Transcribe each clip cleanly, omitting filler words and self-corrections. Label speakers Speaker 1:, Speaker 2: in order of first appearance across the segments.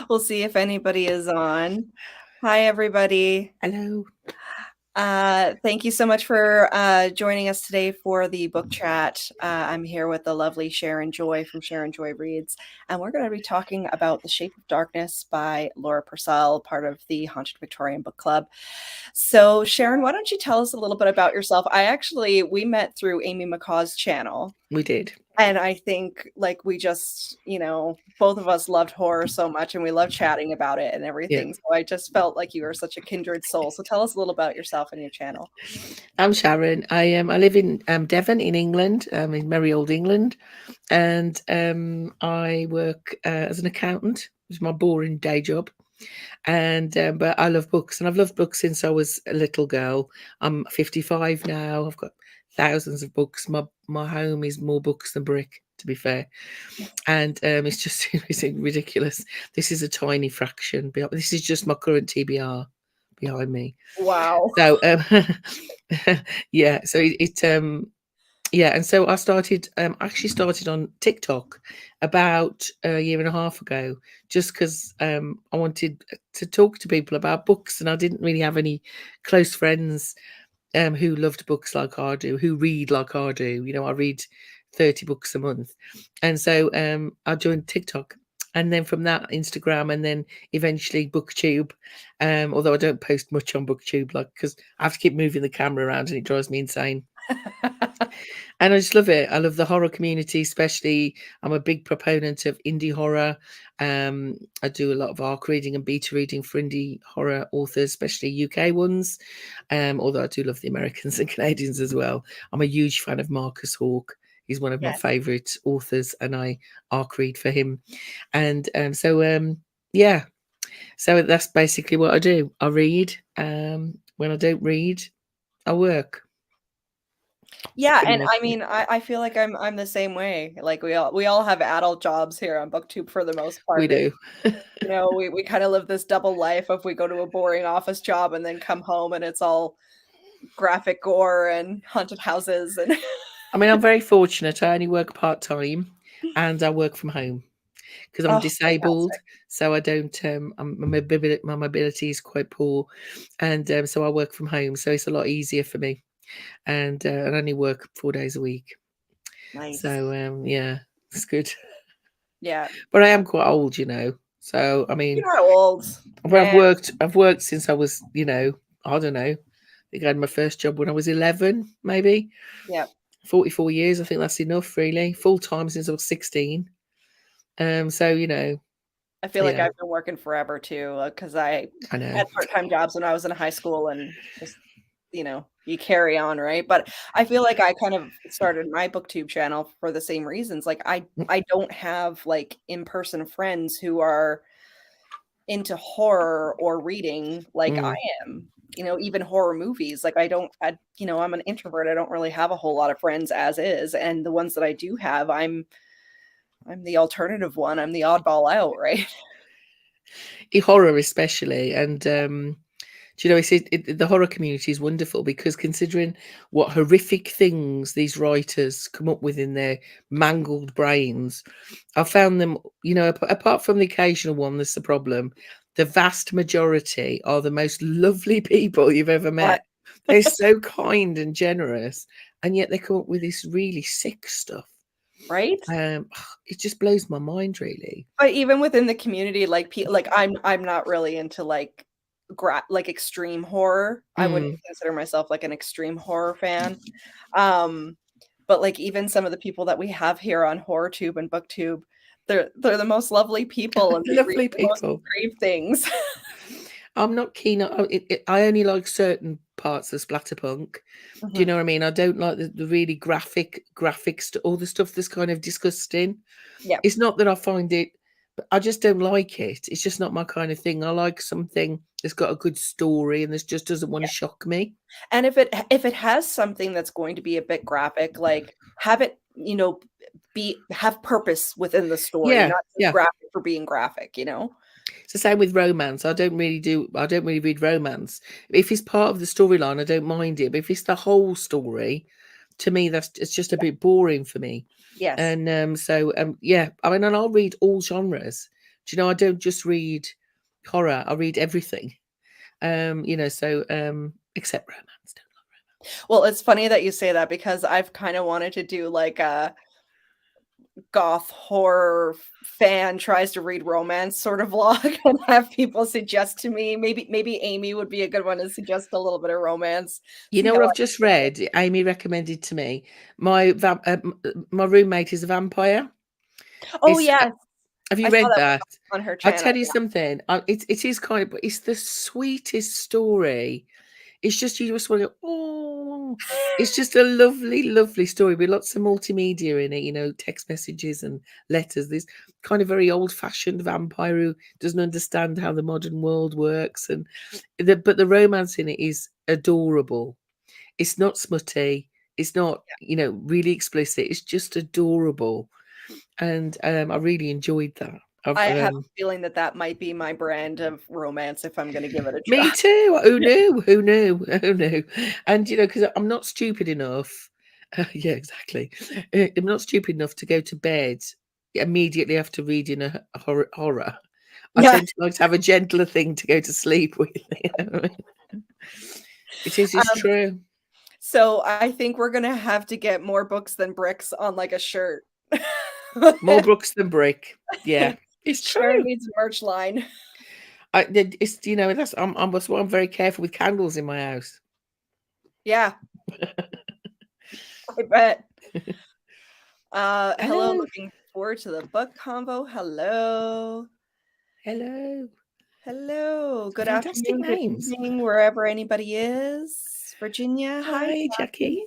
Speaker 1: We'll see if anybody is on. Hi, everybody.
Speaker 2: Hello.
Speaker 1: Thank you so much for joining us today for the book chat. I'm here with the lovely Sharron Joy from Sharron Joy Reads, and we're going to be talking about The Shape of Darkness by Laura Purcell, part of the Haunted Victorian Book Club. So, Sharron, why don't you tell us a little bit about yourself? We met through Amy McCaw's channel.
Speaker 2: We did.
Speaker 1: And I think like we just, both of us loved horror so much and we love chatting about it and everything.
Speaker 2: Yeah.
Speaker 1: So I just felt like you were such a kindred soul. So tell us a little about yourself and your channel.
Speaker 2: I'm Sharron. I live in Devon in England, in merry old England, and I work as an accountant. It's my boring day job, and but I love books, and I've loved books since I was a little girl. I'm 55 now. I've got thousands of books. My home is more books than brick, to be fair, and it's just it's ridiculous. This is a tiny fraction. This is just my current TBR behind me.
Speaker 1: Wow.
Speaker 2: So yeah, so yeah, and so I started actually started on TikTok about a year and a half ago, just because I wanted to talk to people about books, and I didn't really have any close friends who loved books like I do, who read like I do. I read 30 books a month, and so I joined TikTok. And then from that, Instagram, and then eventually BookTube. Although I don't post much on BookTube, because I have to keep moving the camera around, and it drives me insane. And I just love it. I love the horror community, especially. I'm a big proponent of indie horror. I do a lot of ARC reading and beta reading for indie horror authors, especially UK ones. Although I do love the Americans and Canadians as well. I'm a huge fan of Marcus Hawke. He's one of my
Speaker 1: Yes.
Speaker 2: favourite authors, and I ARC read for him. And yeah, so that's basically what I do. I read. When I don't read, I work.
Speaker 1: Yeah,
Speaker 2: Pretty
Speaker 1: and
Speaker 2: much
Speaker 1: I
Speaker 2: it.
Speaker 1: mean, I feel like I'm the same way. Like we all have adult jobs here on BookTube for the most
Speaker 2: We
Speaker 1: part. And,
Speaker 2: do.
Speaker 1: we kind of live this double life of we go to a boring office job and then come home and it's all graphic gore and haunted houses and
Speaker 2: I mean, I'm very fortunate. I only work part time, and I work from home because I'm
Speaker 1: oh,
Speaker 2: disabled.
Speaker 1: fantastic.
Speaker 2: So I don't. My mobility is quite poor, and so I work from home. So it's a lot easier for me, and I only work 4 days a week.
Speaker 1: Nice.
Speaker 2: So yeah, it's good.
Speaker 1: Yeah.
Speaker 2: But I am quite old. So I mean,
Speaker 1: You're not old,
Speaker 2: but I've
Speaker 1: man.
Speaker 2: worked. I've worked since I was. I don't know. I think I had my first job when I was 11, maybe.
Speaker 1: Yeah.
Speaker 2: 44 years. I think that's enough, really. Full time since I was 16. So
Speaker 1: I feel like
Speaker 2: yeah,
Speaker 1: I've been working forever too, because I
Speaker 2: I know.
Speaker 1: had part-time jobs when I was in high school and just, you carry on, right? But I feel like I kind of started my BookTube channel for the same reasons. Like I don't have like in-person friends who are into horror or reading like I
Speaker 2: Mm.
Speaker 1: am. Even horror movies. Like I'm an introvert. I don't really have a whole lot of friends as is, and the ones that I do have, I'm the alternative one. I'm the oddball out, right?
Speaker 2: Horror especially, and the horror community is wonderful because considering what horrific things these writers come up with in their mangled brains, I found them. Apart from the occasional one, that's the problem. The vast majority are the most lovely people you've ever
Speaker 1: But
Speaker 2: met. They're so kind and generous, and yet they come up with this really sick stuff.
Speaker 1: right?
Speaker 2: Um, it just blows my mind, really.
Speaker 1: But even within the community, like I'm not really into like extreme horror. I wouldn't
Speaker 2: Mm.
Speaker 1: consider myself like an extreme horror fan. Um, but like even some of the people that we have here on HorrorTube and BookTube, they're the most lovely people and they read
Speaker 2: Lovely
Speaker 1: the most
Speaker 2: people.
Speaker 1: brave things.
Speaker 2: I'm not keen on I only like certain parts of splatterpunk. Do you
Speaker 1: Mhm.
Speaker 2: know what I mean? I don't like the really graphics, all the stuff that's kind of disgusting.
Speaker 1: Yeah.
Speaker 2: It's not that I find it, but I just don't like it. It's just not my kind of thing. I like something that's got a good story and this just doesn't want to shock me.
Speaker 1: And if it has something that's going to be a bit graphic, like have it, have purpose within the story,
Speaker 2: Yeah,
Speaker 1: not just
Speaker 2: yeah.
Speaker 1: graphic for being graphic.
Speaker 2: It's the same with romance. I don't really read romance. If it's part of the storyline, I don't mind it. But if it's the whole story, to me, it's just a bit boring for me.
Speaker 1: Yes.
Speaker 2: And yeah, I mean, and I'll read all genres Do you know, I don't just read horror, I read everything. So except romance. Don't like romance.
Speaker 1: Well, it's funny that you say that because I've kind of wanted to do like a goth horror fan tries to read romance sort of vlog and have people suggest to me. Maybe Amy would be a good one to suggest a little bit of romance.
Speaker 2: You
Speaker 1: See
Speaker 2: know
Speaker 1: how
Speaker 2: what
Speaker 1: I
Speaker 2: I've just
Speaker 1: feel.
Speaker 2: read? Amy recommended to me. My roommate is a vampire.
Speaker 1: Oh
Speaker 2: It's
Speaker 1: yes,
Speaker 2: Have you
Speaker 1: I saw
Speaker 2: read
Speaker 1: that
Speaker 2: that?
Speaker 1: on her
Speaker 2: I'll tell
Speaker 1: channel.
Speaker 2: you
Speaker 1: Yeah.
Speaker 2: something. It is kind of, but it's the sweetest story. It's just you just want to go, oh, it's just a lovely, lovely story with lots of multimedia in it, text messages and letters. This kind of very old-fashioned vampire who doesn't understand how the modern world works. But the romance in it is adorable. It's not smutty. It's not, really explicit. It's just adorable. And I really enjoyed that.
Speaker 1: I have a feeling that that might be my brand of romance if I'm going to give it a
Speaker 2: Me
Speaker 1: try.
Speaker 2: too. Who knew? Who knew? Who knew? And because I'm not stupid enough. Yeah, exactly. I'm not stupid enough to go to bed immediately after reading a horror. I
Speaker 1: Yeah.
Speaker 2: tend to like to have a gentler thing to go to sleep with. You know what I mean? It's
Speaker 1: Um,
Speaker 2: true.
Speaker 1: so I think we're going to have to get more books than bricks on like a shirt.
Speaker 2: More Brooks than brick. Yeah, it's
Speaker 1: Sharon
Speaker 2: true.
Speaker 1: needs a merch line.
Speaker 2: It's that's that's why I'm very careful with candles in my house.
Speaker 1: Yeah, I bet. Hello,
Speaker 2: Hello,
Speaker 1: looking forward to the book convo. Hello.
Speaker 2: hello.
Speaker 1: Hello. Good
Speaker 2: Fantastic
Speaker 1: afternoon, good
Speaker 2: names.
Speaker 1: evening, wherever anybody is. Virginia. Hi,
Speaker 2: Hi,
Speaker 1: Jackie.
Speaker 2: Jackie.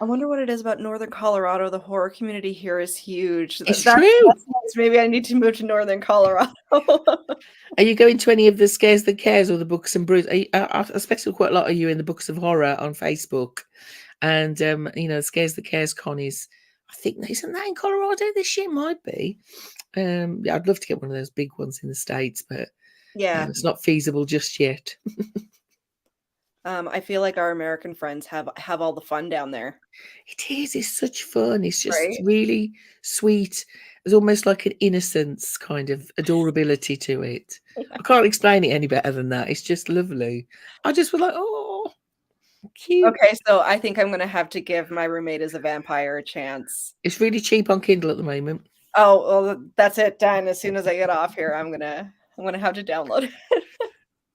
Speaker 1: I wonder what it is about Northern Colorado. The horror community here is huge.
Speaker 2: It's
Speaker 1: That's
Speaker 2: true.
Speaker 1: nice. Maybe I need to move to Northern Colorado.
Speaker 2: Are you going to any of the Scares That Cares or the Books and Brews? I expect quite a lot of you in the Books of Horror on Facebook. And, Scares That Cares con is, I think, isn't that in Colorado this year? Might be. Yeah, I'd love to get one of those big ones in the States, but
Speaker 1: Yeah.
Speaker 2: it's not feasible just yet.
Speaker 1: I feel like our American friends have all the fun down there,
Speaker 2: It is. It's such fun. It's just
Speaker 1: right?
Speaker 2: really sweet. There's almost like an innocence kind of adorability to it. I can't explain it any better than that. It's just lovely. I just was like, oh, cute.
Speaker 1: Okay, so I think I'm gonna have to give My Roommate is a Vampire a chance.
Speaker 2: It's really cheap on Kindle at the moment.
Speaker 1: Oh, well, that's it, done. As soon as I get off here, I'm gonna have to download it.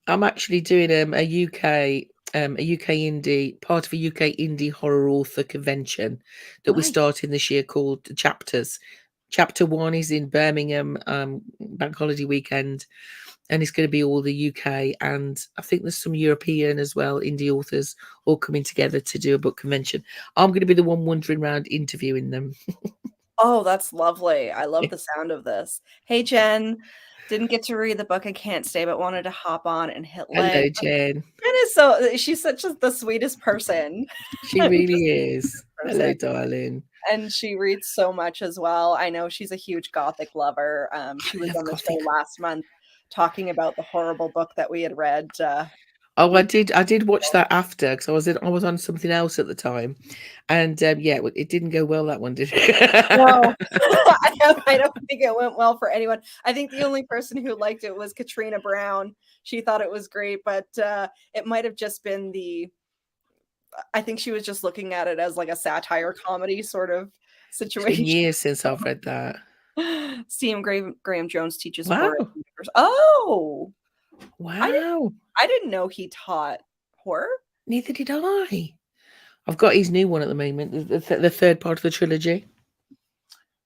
Speaker 2: I'm actually doing a UK indie part of a UK indie horror author convention that we're
Speaker 1: Nice.
Speaker 2: starting this year called Chapters. Chapter 1 is in Birmingham, bank holiday weekend, and it's going to be all the UK, and I think there's some European as well, indie authors all coming together to do a book convention. I'm going to be the one wandering around interviewing them.
Speaker 1: Oh, that's lovely. I love the sound of this. Hey, Jen. Didn't get to read the book. I can't stay, but wanted to hop on and hit like.
Speaker 2: Hello, Jen.
Speaker 1: Jen is so she's such the sweetest person.
Speaker 2: She
Speaker 1: I'm
Speaker 2: really
Speaker 1: just
Speaker 2: is.
Speaker 1: a
Speaker 2: Hello,
Speaker 1: person.
Speaker 2: darling.
Speaker 1: And she reads so much as well. I know she's a huge Gothic lover. She
Speaker 2: I
Speaker 1: was
Speaker 2: love
Speaker 1: on the show
Speaker 2: Gothic.
Speaker 1: last month talking about the horrible book that we had read.
Speaker 2: Oh, I
Speaker 1: Week
Speaker 2: did. I did watch that after because I was on something else at the time, and yeah, it didn't go well. That one did.
Speaker 1: No, I don't think it went well for anyone. I think the only person who liked it was Katrina Brown. She thought it was great, but it might have just been I think she was just looking at it as like a satire comedy sort of
Speaker 2: It's been
Speaker 1: situation.
Speaker 2: years since I've read that.
Speaker 1: Stephen Graham Jones teaches horror.
Speaker 2: Wow!
Speaker 1: Oh, I didn't
Speaker 2: Wow!
Speaker 1: I didn't know he taught horror.
Speaker 2: Neither did I. I've got his new one at the moment, the third part of the trilogy.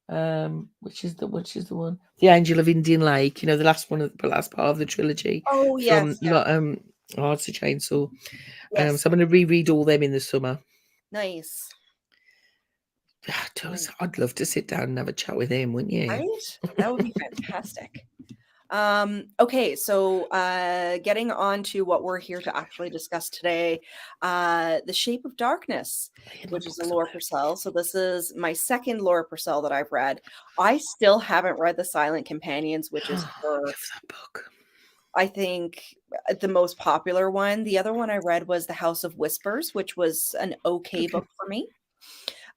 Speaker 2: Which is the one, the Angel of Indian Lake. The last one, the last part of the trilogy
Speaker 1: Oh
Speaker 2: from
Speaker 1: yes, yeah,
Speaker 2: Hearts of Chainsaw.
Speaker 1: yes,
Speaker 2: So I'm going to reread all them in the summer.
Speaker 1: nice, nice.
Speaker 2: I'd love to sit down and have a chat with him, wouldn't you?
Speaker 1: Right? That would be fantastic. Okay, so getting on to what we're here to actually discuss today, The Shape of Darkness,
Speaker 2: Laying my
Speaker 1: which is a
Speaker 2: books
Speaker 1: Laura
Speaker 2: away.
Speaker 1: Purcell. So this is my second Laura Purcell that I've read. I still haven't read The Silent Companions, which is
Speaker 2: I
Speaker 1: her,
Speaker 2: love that book.
Speaker 1: I think, the most popular one. The other one I read was The House of Whispers, which was an okay
Speaker 2: Okay.
Speaker 1: book for me.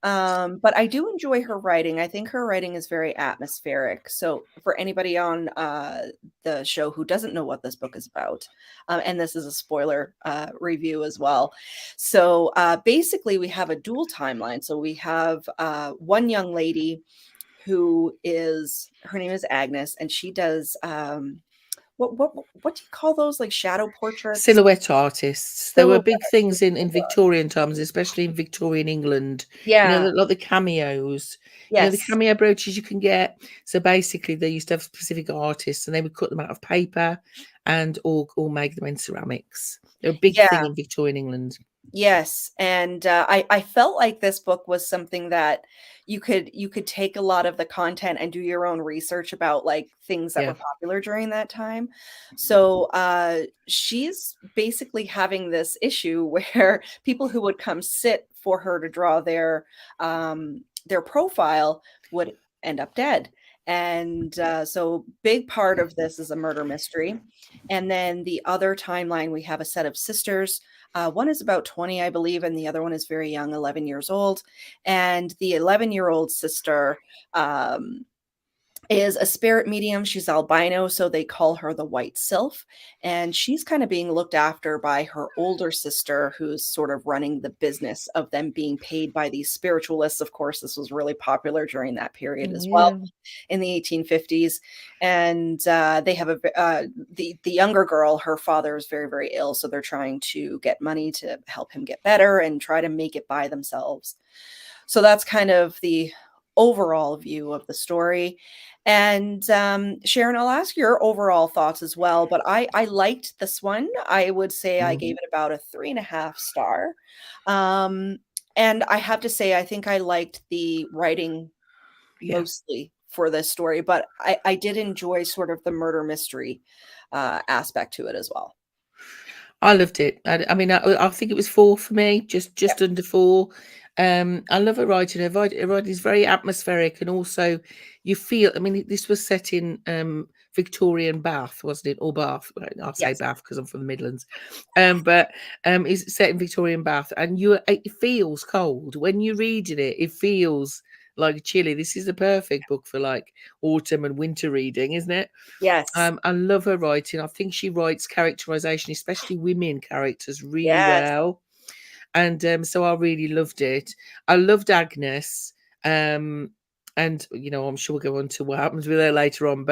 Speaker 1: But I do enjoy her writing. I think her writing is very atmospheric. So for anybody on the show who doesn't know what this book is about, and this is a spoiler review as well. So basically, we have a dual timeline. So we have one young lady who is, her name is Agnes, and she does what do you call those, like shadow portraits?
Speaker 2: Silhouette artists. There were
Speaker 1: Silhouette.
Speaker 2: big things in Victorian times, especially in Victorian England. You know,
Speaker 1: Yeah.
Speaker 2: like the cameos. You know, the
Speaker 1: Yes.
Speaker 2: cameo brooches you can get. So basically, they used to have specific artists, and they would cut them out of paper, and or make them in ceramics. They're a big thing
Speaker 1: Yeah.
Speaker 2: in Victorian England.
Speaker 1: Yes, and I felt like this book was something that you could take a lot of the content and do your own research about like things that
Speaker 2: Yeah.
Speaker 1: were popular during that time. So she's basically having this issue where people who would come sit for her to draw their profile would end up dead. And so big part of this is a murder mystery. And then the other timeline, we have a set of sisters. One is about 20, I believe, and the other one is very young, 11 years old. And the 11-year-old sister is a spirit medium. She's albino, so they call her the White Sylph. And she's kind of being looked after by her older sister, who's sort of running the business of them being paid by these spiritualists. Of course, this was really popular during that period
Speaker 2: Oh,
Speaker 1: as well
Speaker 2: yeah.
Speaker 1: in the 1850s. And they have the younger girl, her father is very, very ill. So they're trying to get money to help him get better and try to make it by themselves. So that's kind of the overall view of the story. And Sharon, I'll ask your overall thoughts as well. But I liked this one. I would say I gave
Speaker 2: Mm.
Speaker 1: it about a 3.5 star. Um, and I have to say, I think I liked the writing
Speaker 2: Yeah.
Speaker 1: mostly for this story, but I did enjoy sort of the murder mystery aspect to it as well.
Speaker 2: I loved it. I mean, I think it was 4 for me,
Speaker 1: Yeah.
Speaker 2: just under 4. I love her writing. Her writing is very atmospheric, and also you feel. I mean, this was set in Victorian Bath, wasn't it? Or Bath. Well, I say
Speaker 1: Yes.
Speaker 2: Bath because I'm from the Midlands. But it's set in Victorian Bath, and it feels cold when you're reading it. It feels like chilly. This is the perfect book for like autumn and winter reading, isn't it?
Speaker 1: Yes.
Speaker 2: I love her writing. I think she writes characterization, especially women characters, really
Speaker 1: Yes.
Speaker 2: well. And so I really loved it. I loved Agnes. Um, and you know, I'm sure we'll go on to what happens with her later on.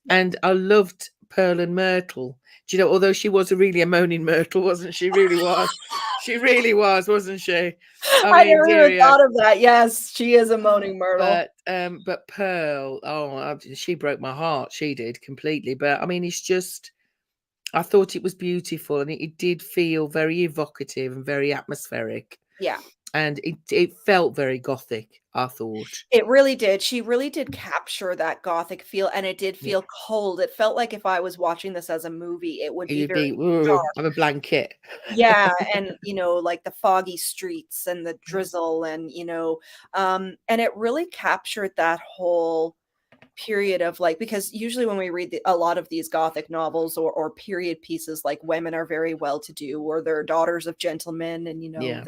Speaker 2: And I loved Pearl and Myrtle. Do you know, although she was a moaning Myrtle, wasn't she? Really was. She really was, wasn't she? I
Speaker 1: I
Speaker 2: mean,
Speaker 1: never even
Speaker 2: dear.
Speaker 1: thought of that. Yes, she is a moaning myrtle.
Speaker 2: But Pearl, she broke my heart. She did completely. But I mean, it's just I thought it was beautiful, and it did feel very evocative and very atmospheric,
Speaker 1: Yeah,
Speaker 2: and it felt very gothic. I thought,
Speaker 1: it really did. She really did capture that gothic feel, and it did
Speaker 2: yeah,
Speaker 1: feel cold. It felt like if I was watching this as a movie, it would
Speaker 2: it
Speaker 1: be
Speaker 2: would be
Speaker 1: very dark.
Speaker 2: have a blanket.
Speaker 1: Yeah, and, like, the foggy streets and the
Speaker 2: Yeah,
Speaker 1: drizzle and, and it really captured that whole period of, like, because usually when we read a lot of these gothic novels or period pieces, like, women are very well-to-do or they're daughters of gentlemen and,
Speaker 2: yeah,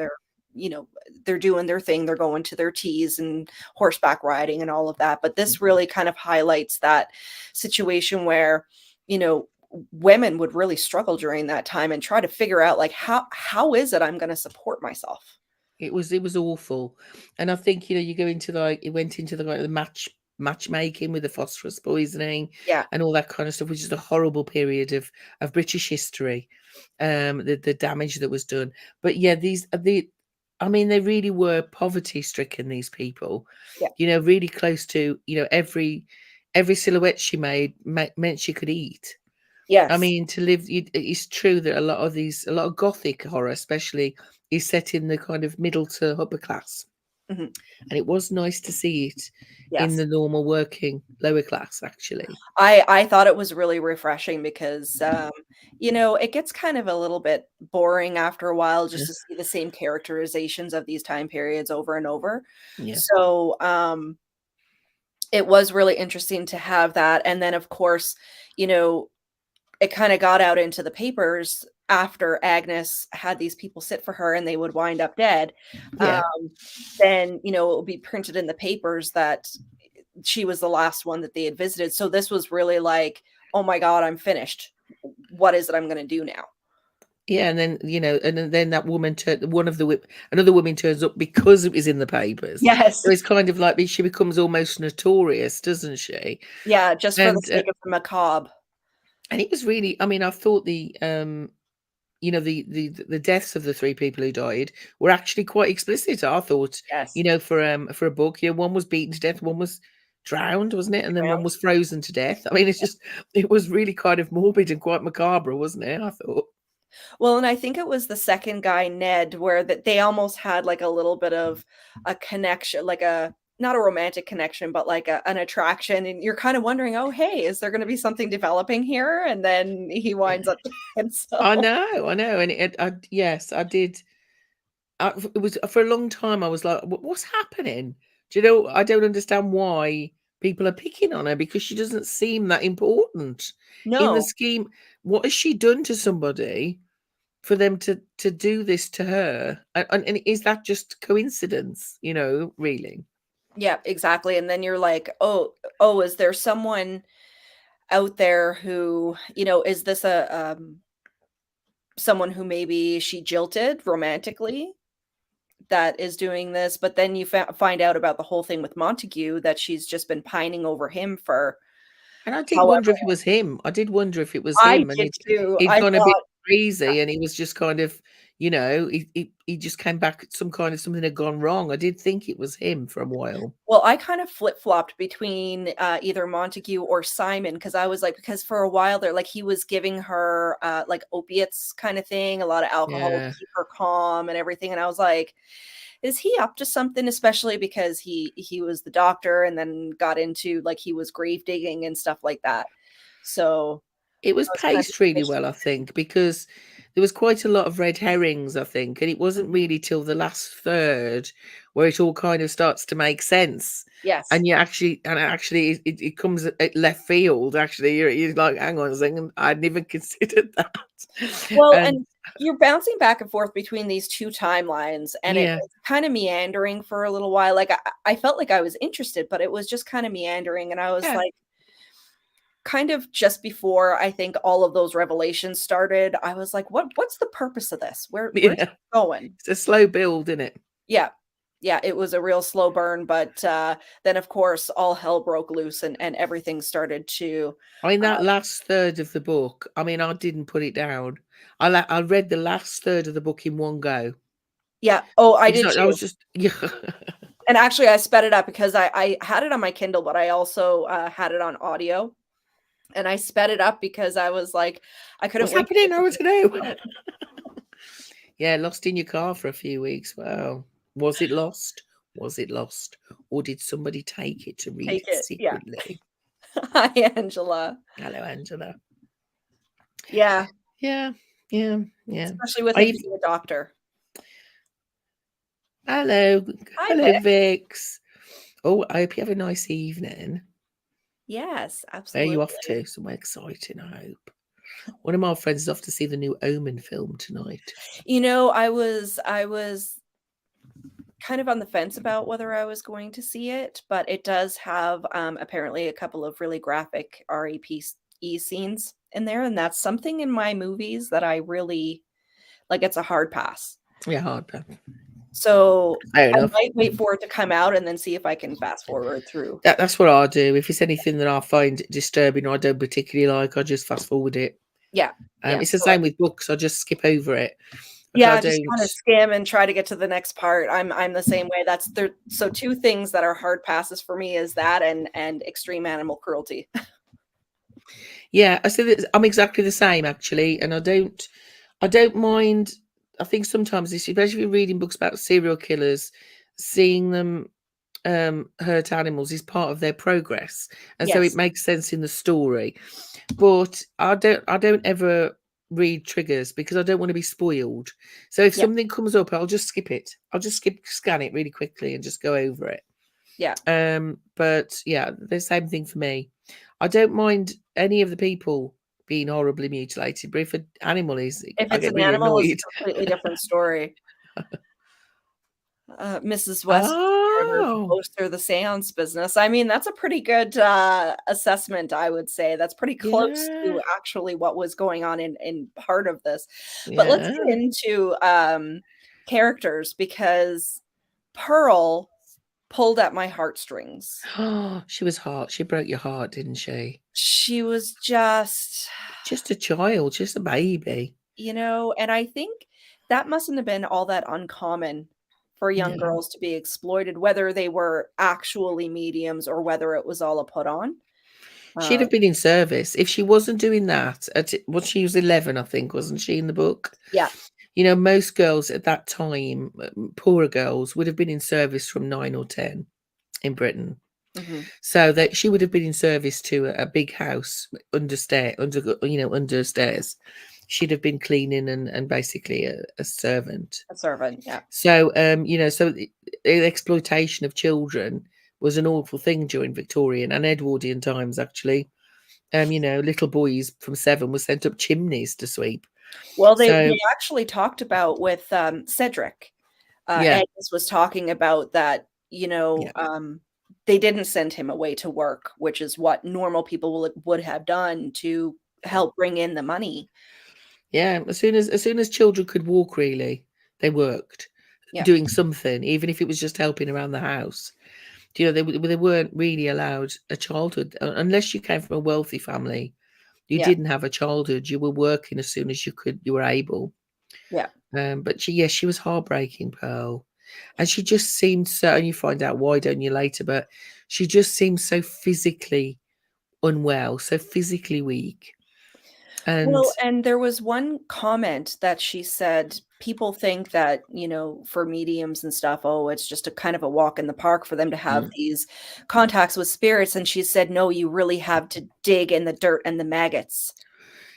Speaker 1: you know, they're doing their thing, they're going to their teas and horseback riding and all of that, but
Speaker 2: mm,
Speaker 1: this really kind of highlights that situation where, you know, women would really struggle during that time and try to figure out, like, how is it I'm gonna support myself?
Speaker 2: it was awful, and I think you go into like it went into the matchmaking with the phosphorus poisoning
Speaker 1: Yeah.
Speaker 2: and all that kind of stuff, which is a horrible period of British history. The damage that was done, but yeah, I mean, they really were poverty stricken. These people,
Speaker 1: Yeah.
Speaker 2: really close to every silhouette she made meant she could eat. I
Speaker 1: Yes.
Speaker 2: mean, to live, it's true that a lot of Gothic horror, especially, is set in the kind of middle to upper class,
Speaker 1: Mhm.
Speaker 2: and it was nice to see it in
Speaker 1: Yes.
Speaker 2: the normal working lower class, actually.
Speaker 1: I thought it was really refreshing because, it gets kind of a little bit boring after a while just
Speaker 2: Yeah,
Speaker 1: to see the same characterizations of these time periods over and over.
Speaker 2: yeah,
Speaker 1: So, it was really interesting to have that, and then, of course, you know, it kind of got out into the papers after Agnes had these people sit for her and they would wind up dead.
Speaker 2: Yeah.
Speaker 1: Then, it will be printed in the papers that she was the last one that they had visited. So this was really like, oh my God, I'm finished. What is it I'm going to do now?
Speaker 2: Yeah, and then and then that woman another woman turns up because it was in the papers.
Speaker 1: Yes.
Speaker 2: So it's kind of like she becomes almost notorious, doesn't she?
Speaker 1: Yeah, just for the
Speaker 2: And
Speaker 1: sake of the macabre.
Speaker 2: and it was really, I mean, I thought the deaths of the three people who died were actually quite explicit. I thought,
Speaker 1: Yes.
Speaker 2: for a book, one was beaten to death, one was drowned, wasn't it? And then one
Speaker 1: Drowned.
Speaker 2: was frozen to death. I mean, it was really kind of morbid and quite macabre, wasn't it? I thought.
Speaker 1: Well, and I think it was the second guy, Ned, where that they almost had like a little bit of a connection, like a not a romantic connection, but like an attraction. And you're kind of wondering, oh, hey, is there going to be something developing here? And then he winds
Speaker 2: Yeah.
Speaker 1: up dead.
Speaker 2: I
Speaker 1: So
Speaker 2: know, I know, and yes, I did. It was for a long time. I was like, "What's happening?" Do you know? I don't understand why people are picking on her because she doesn't seem that important in the
Speaker 1: no.
Speaker 2: scheme. What has she done to somebody for them to do this to her? And is that just coincidence? Really?
Speaker 1: Yeah, exactly. And then you're like, is there someone out there who, is this a someone who maybe she jilted romantically that is doing this? But then you find out about the whole thing with Montague, that she's just been pining over him for
Speaker 2: And I did
Speaker 1: however
Speaker 2: wonder if it was him. I did wonder if it was
Speaker 1: I
Speaker 2: him, and
Speaker 1: did too.
Speaker 2: he'd
Speaker 1: I
Speaker 2: gone a bit
Speaker 1: thought,
Speaker 2: crazy, and he was just kind of, he just came back. Something had gone wrong. I did think it was him for a while.
Speaker 1: well, I kind of flip-flopped between, either Montague or Simon, because I was like, because for a while there, like, he was giving her, like, opiates kinda thing, a lot of alcohol to
Speaker 2: Yeah,
Speaker 1: keep her calm and everything, and I was like, "Is he up to something?" Especially because he was the doctor and then got into, like, he was grave digging and stuff like that. So,
Speaker 2: it was
Speaker 1: I was kind of
Speaker 2: paced really
Speaker 1: suspicious.
Speaker 2: well, I think, because there was quite a lot of red herrings, I think, and it wasn't really till the last third where it all kind of starts to make sense.
Speaker 1: Yes.
Speaker 2: And actually, it comes at left field. Actually, you're like, hang on a second, I'd never considered that.
Speaker 1: Well,
Speaker 2: And
Speaker 1: and you're bouncing back and forth between these 2 timelines, and
Speaker 2: yeah,
Speaker 1: it's kinda meandering for a little while, like, I felt like I was interested, but it was just kinda meandering, and I was
Speaker 2: yeah,
Speaker 1: like kind of just before I think all of those revelations started, I was like, "What's the purpose of this? Where's
Speaker 2: yeah.
Speaker 1: it going?"
Speaker 2: It's a slow build, isn't it?
Speaker 1: Yeah. Yeah, it was a real slow burn, but, then, of course, all hell broke loose and everything started to
Speaker 2: I mean, that
Speaker 1: uh
Speaker 2: last third of the book, I mean, I didn't put it down. I read the last third of the book in one go
Speaker 1: yeah. Oh, I
Speaker 2: because
Speaker 1: did
Speaker 2: I was
Speaker 1: too.
Speaker 2: just yeah.
Speaker 1: And actually, I sped it up because I had it on my Kindle, but I also, had it on audio, and I sped it up because I was like, I couldn't
Speaker 2: What's
Speaker 1: wait to
Speaker 2: happening?
Speaker 1: get
Speaker 2: I
Speaker 1: to
Speaker 2: want
Speaker 1: the
Speaker 2: to
Speaker 1: next
Speaker 2: know.
Speaker 1: part.
Speaker 2: Yeah, lost in your car for a few weeks. Wow. Was it lost? Was it lost? Or did somebody take it to read
Speaker 1: Take
Speaker 2: it
Speaker 1: it. Yeah.
Speaker 2: secretly?
Speaker 1: Hi, Angela.
Speaker 2: Hello, Angela.
Speaker 1: Yeah,
Speaker 2: Yeah, yeah, yeah.
Speaker 1: especially with
Speaker 2: I
Speaker 1: it
Speaker 2: even
Speaker 1: being a doctor.
Speaker 2: hello,
Speaker 1: Hi,
Speaker 2: hello,
Speaker 1: Vic.
Speaker 2: Vix. Oh, I hope you have a nice evening.
Speaker 1: Yes,
Speaker 2: Where are you
Speaker 1: absolutely.
Speaker 2: off to? Somewhere exciting, I hope. One of my friends is off to see the new Omen film tonight.
Speaker 1: I was kind of on the fence about whether I was going to see it, but it does have, apparently a couple of really graphic RAPE scenes in there, and that's something in my movies that I really like, it's a hard pass.
Speaker 2: Yeah, hard.
Speaker 1: So,
Speaker 2: Fair
Speaker 1: I
Speaker 2: enough.
Speaker 1: might wait for it to come out and then see if I can fast forward through.
Speaker 2: That's what I do. If it's anything that I find disturbing or I don't particularly like, I just fast forward it.
Speaker 1: Yeah, yeah,
Speaker 2: It's the
Speaker 1: so I
Speaker 2: same with books. I just skip over it. Like I
Speaker 1: yeah, just
Speaker 2: don't.
Speaker 1: kinda skim and try to get to the next part. I'm the same way. That's there so 2 things that are hard passes for me is that and extreme animal cruelty.
Speaker 2: Yeah, I say that I'm exactly the same actually, and I don't. I don't mind. I think sometimes, especially if you're reading books about serial killers, seeing them hurt animals is part of their progress, and so it
Speaker 1: Yes.
Speaker 2: makes sense in the story. But I don't ever read triggers because I don't want to be spoiled. So if
Speaker 1: Yeah,
Speaker 2: something comes up, I'll just skip it. I'll just scan it really quickly and just go over it.
Speaker 1: yeah.
Speaker 2: But yeah, the same thing for me. I don't mind any of the people. being horribly mutilated, but if an animal is,
Speaker 1: If
Speaker 2: I
Speaker 1: it's
Speaker 2: get
Speaker 1: an
Speaker 2: really
Speaker 1: animal, it's
Speaker 2: annoyed.
Speaker 1: a completely different story. Mrs. West and her
Speaker 2: Oh,
Speaker 1: closer the seance business. I mean, that's a pretty good, assessment, I would say. That's pretty close
Speaker 2: yeah,
Speaker 1: to actually what was going on in part of this. But let's get
Speaker 2: yeah.
Speaker 1: into, characters because Pearl pulled at my heartstrings.
Speaker 2: Oh, she was hot. She broke your heart, didn't she?
Speaker 1: She was just
Speaker 2: Just a child, just a baby.
Speaker 1: and I think that mustn't have been all that uncommon for young
Speaker 2: No.
Speaker 1: girls to be exploited, whether they were actually mediums or whether it was all a put on.
Speaker 2: She'd
Speaker 1: Uh,
Speaker 2: have been in service if she wasn't doing that at what she was 11, I think, wasn't she, in the book?
Speaker 1: yeah,
Speaker 2: Most girls at that time, poorer girls, would have been in service from 9 or 10 in Britain.
Speaker 1: mhm,
Speaker 2: So that she would have been in service to a big house under stairs. She'd have been cleaning and basically a servant.
Speaker 1: a servant, yeah,
Speaker 2: So the exploitation of children was an awful thing during Victorian and Edwardian times, actually. Little boys from 7 were sent up chimneys to sweep.
Speaker 1: well, they
Speaker 2: So
Speaker 1: actually talked about with, Cedric,
Speaker 2: yeah,
Speaker 1: Agnes was talking about that,
Speaker 2: yeah,
Speaker 1: they didn't send him away to work, which is what normal people would have done to
Speaker 2: yeah,
Speaker 1: help bring in the money.
Speaker 2: yeah. As soon as children could walk, really, they worked,
Speaker 1: Yeah,
Speaker 2: doing something, even if it was just helping around the house. They weren't really allowed a childhood unless you came from a wealthy family. You
Speaker 1: yeah,
Speaker 2: didn't have a childhood. You were working as soon as you were able.
Speaker 1: yeah.
Speaker 2: But she was heartbreaking, Pearl, and she just seemed so. And you find out why, don't you, later? But she just seemed so physically unwell, so physically weak, and
Speaker 1: Well, and there was one comment that she said, people think that, for mediums and stuff, oh, it's just a kind of a walk in the park for them to have
Speaker 2: mm,
Speaker 1: these contacts with spirits. And she said, no, you really have to dig in the dirt and the maggots.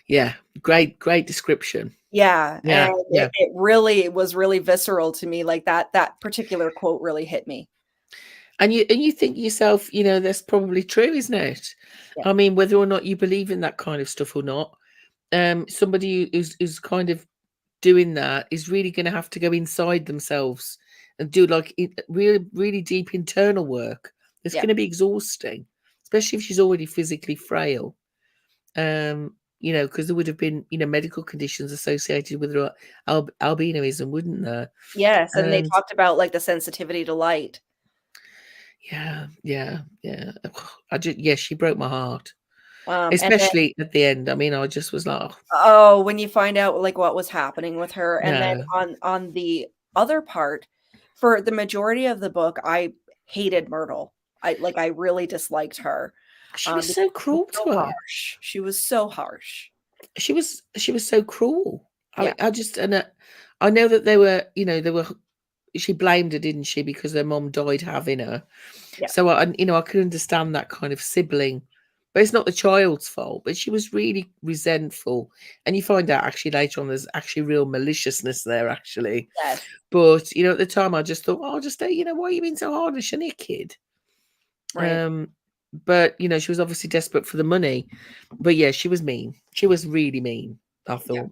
Speaker 2: yeah, great description.
Speaker 1: Yeah.
Speaker 2: Yeah,
Speaker 1: And it,
Speaker 2: yeah.
Speaker 1: it really was really visceral to me. Like that particular quote really hit me.
Speaker 2: And you think yourself, that's probably true, isn't it?
Speaker 1: Yeah.
Speaker 2: I mean, whether or not you believe in that kind of stuff or not, somebody who's kind of doing that is really going to have to go inside themselves and do like really really deep internal work. It's
Speaker 1: Yeah.
Speaker 2: going to be exhausting, especially if she's already physically frail. Because there would have been medical conditions associated with her albinism, wouldn't there?
Speaker 1: Yes. And they
Speaker 2: And
Speaker 1: talked about like the sensitivity to light.
Speaker 2: yeah, yeah, yeah. Yeah, she broke my heart,
Speaker 1: And then
Speaker 2: especially at the end. I mean, I just was like, oh,
Speaker 1: oh, when you find out, like, what was happening with her, and then
Speaker 2: no,
Speaker 1: on the other part, for the majority of the book, I hated Myrtle. I really disliked her,
Speaker 2: she was
Speaker 1: because
Speaker 2: so
Speaker 1: she was
Speaker 2: cruel
Speaker 1: so
Speaker 2: to her.
Speaker 1: harsh. She was so harsh.
Speaker 2: She was so cruel.
Speaker 1: Yeah,
Speaker 2: I just and I know that they were she blamed her, didn't she, because her mom died having her.
Speaker 1: yeah,
Speaker 2: So I could understand that kind of sibling, but it's not the child's fault. But she was really resentful, and you find out actually later on there's actually real maliciousness there actually.
Speaker 1: yes,
Speaker 2: But at the time I just thought, oh, just why are you being so hard on a kid?
Speaker 1: right,
Speaker 2: Um, but she was obviously desperate for the money. But yeah, she was mean. She was really mean, I
Speaker 1: yeah.
Speaker 2: thought.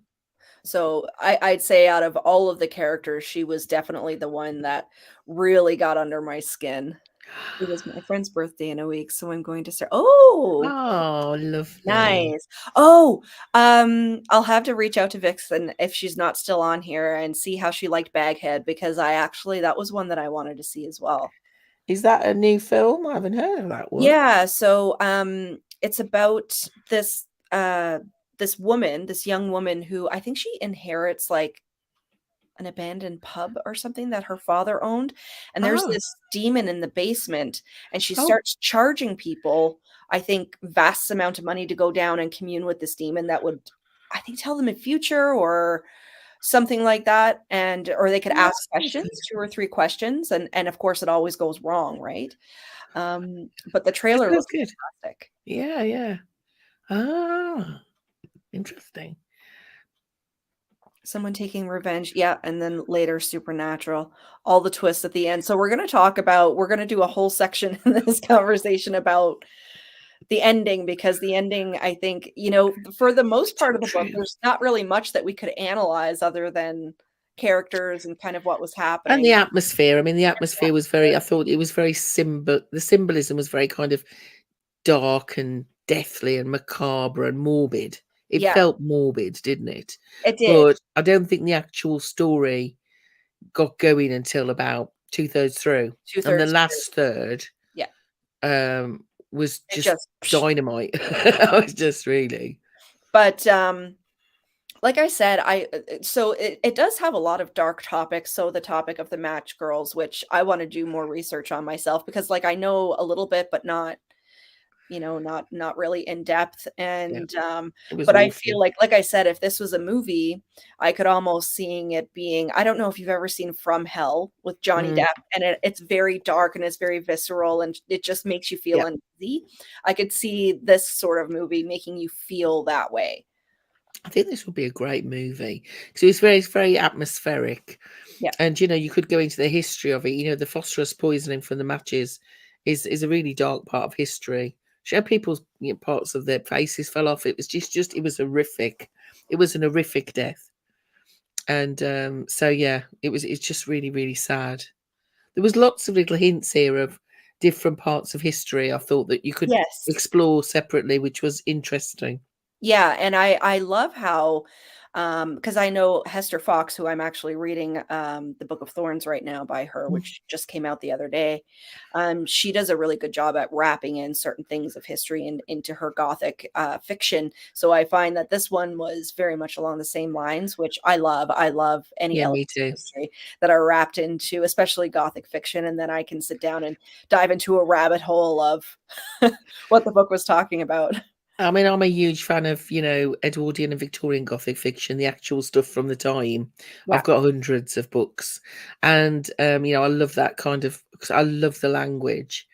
Speaker 1: So I'd say out of all of the characters, she was definitely the one that really got under my skin. It is my friend's birthday in a week, so I'm going to start. Oh,
Speaker 2: Oh, lovely.
Speaker 1: nice. Oh, I'll have to reach out to Vixen if she's not still on here and see how she liked Baghead because that was one that I wanted to see as well.
Speaker 2: Is that a new film? I haven't heard of that one.
Speaker 1: Yeah, so it's about this woman, this young woman who I think she inherits like an abandoned pub or something that her father owned, and there's
Speaker 2: Ah,
Speaker 1: this demon in the basement, and she
Speaker 2: oh,
Speaker 1: starts charging people, I think, vast amount of money to go down and commune with this demon that would, I think, tell them a future or something like that, or they could
Speaker 2: oh, that
Speaker 1: ask
Speaker 2: sounds
Speaker 1: questions,
Speaker 2: good.
Speaker 1: 2 or 3 questions, and of course, it always goes wrong, right? But the
Speaker 2: That
Speaker 1: trailer
Speaker 2: sounds
Speaker 1: looks
Speaker 2: good.
Speaker 1: fantastic.
Speaker 2: Yeah, yeah. Ah, interesting.
Speaker 1: Someone taking revenge, yeah, and then later supernatural, all the twists at the end. So we're gonna do a whole section in this conversation about the ending, because the ending, I think, you know, for the most
Speaker 2: So
Speaker 1: part of the book,
Speaker 2: true.
Speaker 1: there's not really much that we could analyze other than characters and kind of what was
Speaker 2: And the
Speaker 1: happening.
Speaker 2: atmosphere, I mean, the atmosphere was very, I thought it was very the symbolism was very kind of dark and deathly and macabre and morbid. It
Speaker 1: Yeah,
Speaker 2: felt morbid, didn't it?
Speaker 1: it did.
Speaker 2: But I don't think the actual story got going until about 2/3 through, and the
Speaker 1: 2/3 through.
Speaker 2: last third,
Speaker 1: Yeah,
Speaker 2: um, was
Speaker 1: it
Speaker 2: just
Speaker 1: just psh.
Speaker 2: dynamite. It was just really
Speaker 1: But, like I said, so it does have a lot of dark topics, so the topic of the match girls, which I wanna do more research on myself because, like, I know a little bit, but not, you know, not really in depth,
Speaker 2: yeah,
Speaker 1: and,
Speaker 2: it was
Speaker 1: but I feel
Speaker 2: awful.
Speaker 1: like I said, if this was a movie, I could almost seeing it being, I don't know if you've ever seen From Hell with Johnny
Speaker 2: Mm,
Speaker 1: Depp, and it's very dark and it's very visceral, and it just makes you feel
Speaker 2: yeah.
Speaker 1: uneasy. I could see this sort of movie making you feel that way.
Speaker 2: I think this would be a great movie because it's very atmospheric,
Speaker 1: Yeah.
Speaker 2: and, you could go into the history of it. The phosphorus poisoning from the matches is a really dark part of history. Show people's, parts of their faces fell off. It was just it was horrific. It was an horrific death. And, so yeah, it's just really, really sad. There was lots of little hints here of different parts of history I thought that you could
Speaker 1: Yes.
Speaker 2: explore separately, which was interesting.
Speaker 1: Yeah, and I love how, because I know Hester Fox, who I'm actually reading, The Book of Thorns right now by her,
Speaker 2: Mm.
Speaker 1: which just came out the other day. She does a really good job at wrapping in certain things of history into her Gothic, fiction, so I find that this one was very much along the same lines, which I love. I love any
Speaker 2: Yeah, me
Speaker 1: elements of
Speaker 2: too.
Speaker 1: history that are wrapped into especially Gothic fiction, and then I can sit down and dive into a rabbit hole of what the book was talking about.
Speaker 2: I mean, I'm a huge fan of, Edwardian and Victorian Gothic fiction, the actual stuff from the time.
Speaker 1: Yeah.
Speaker 2: I've got hundreds of books. And, I love that kind of, 'cause I love the language.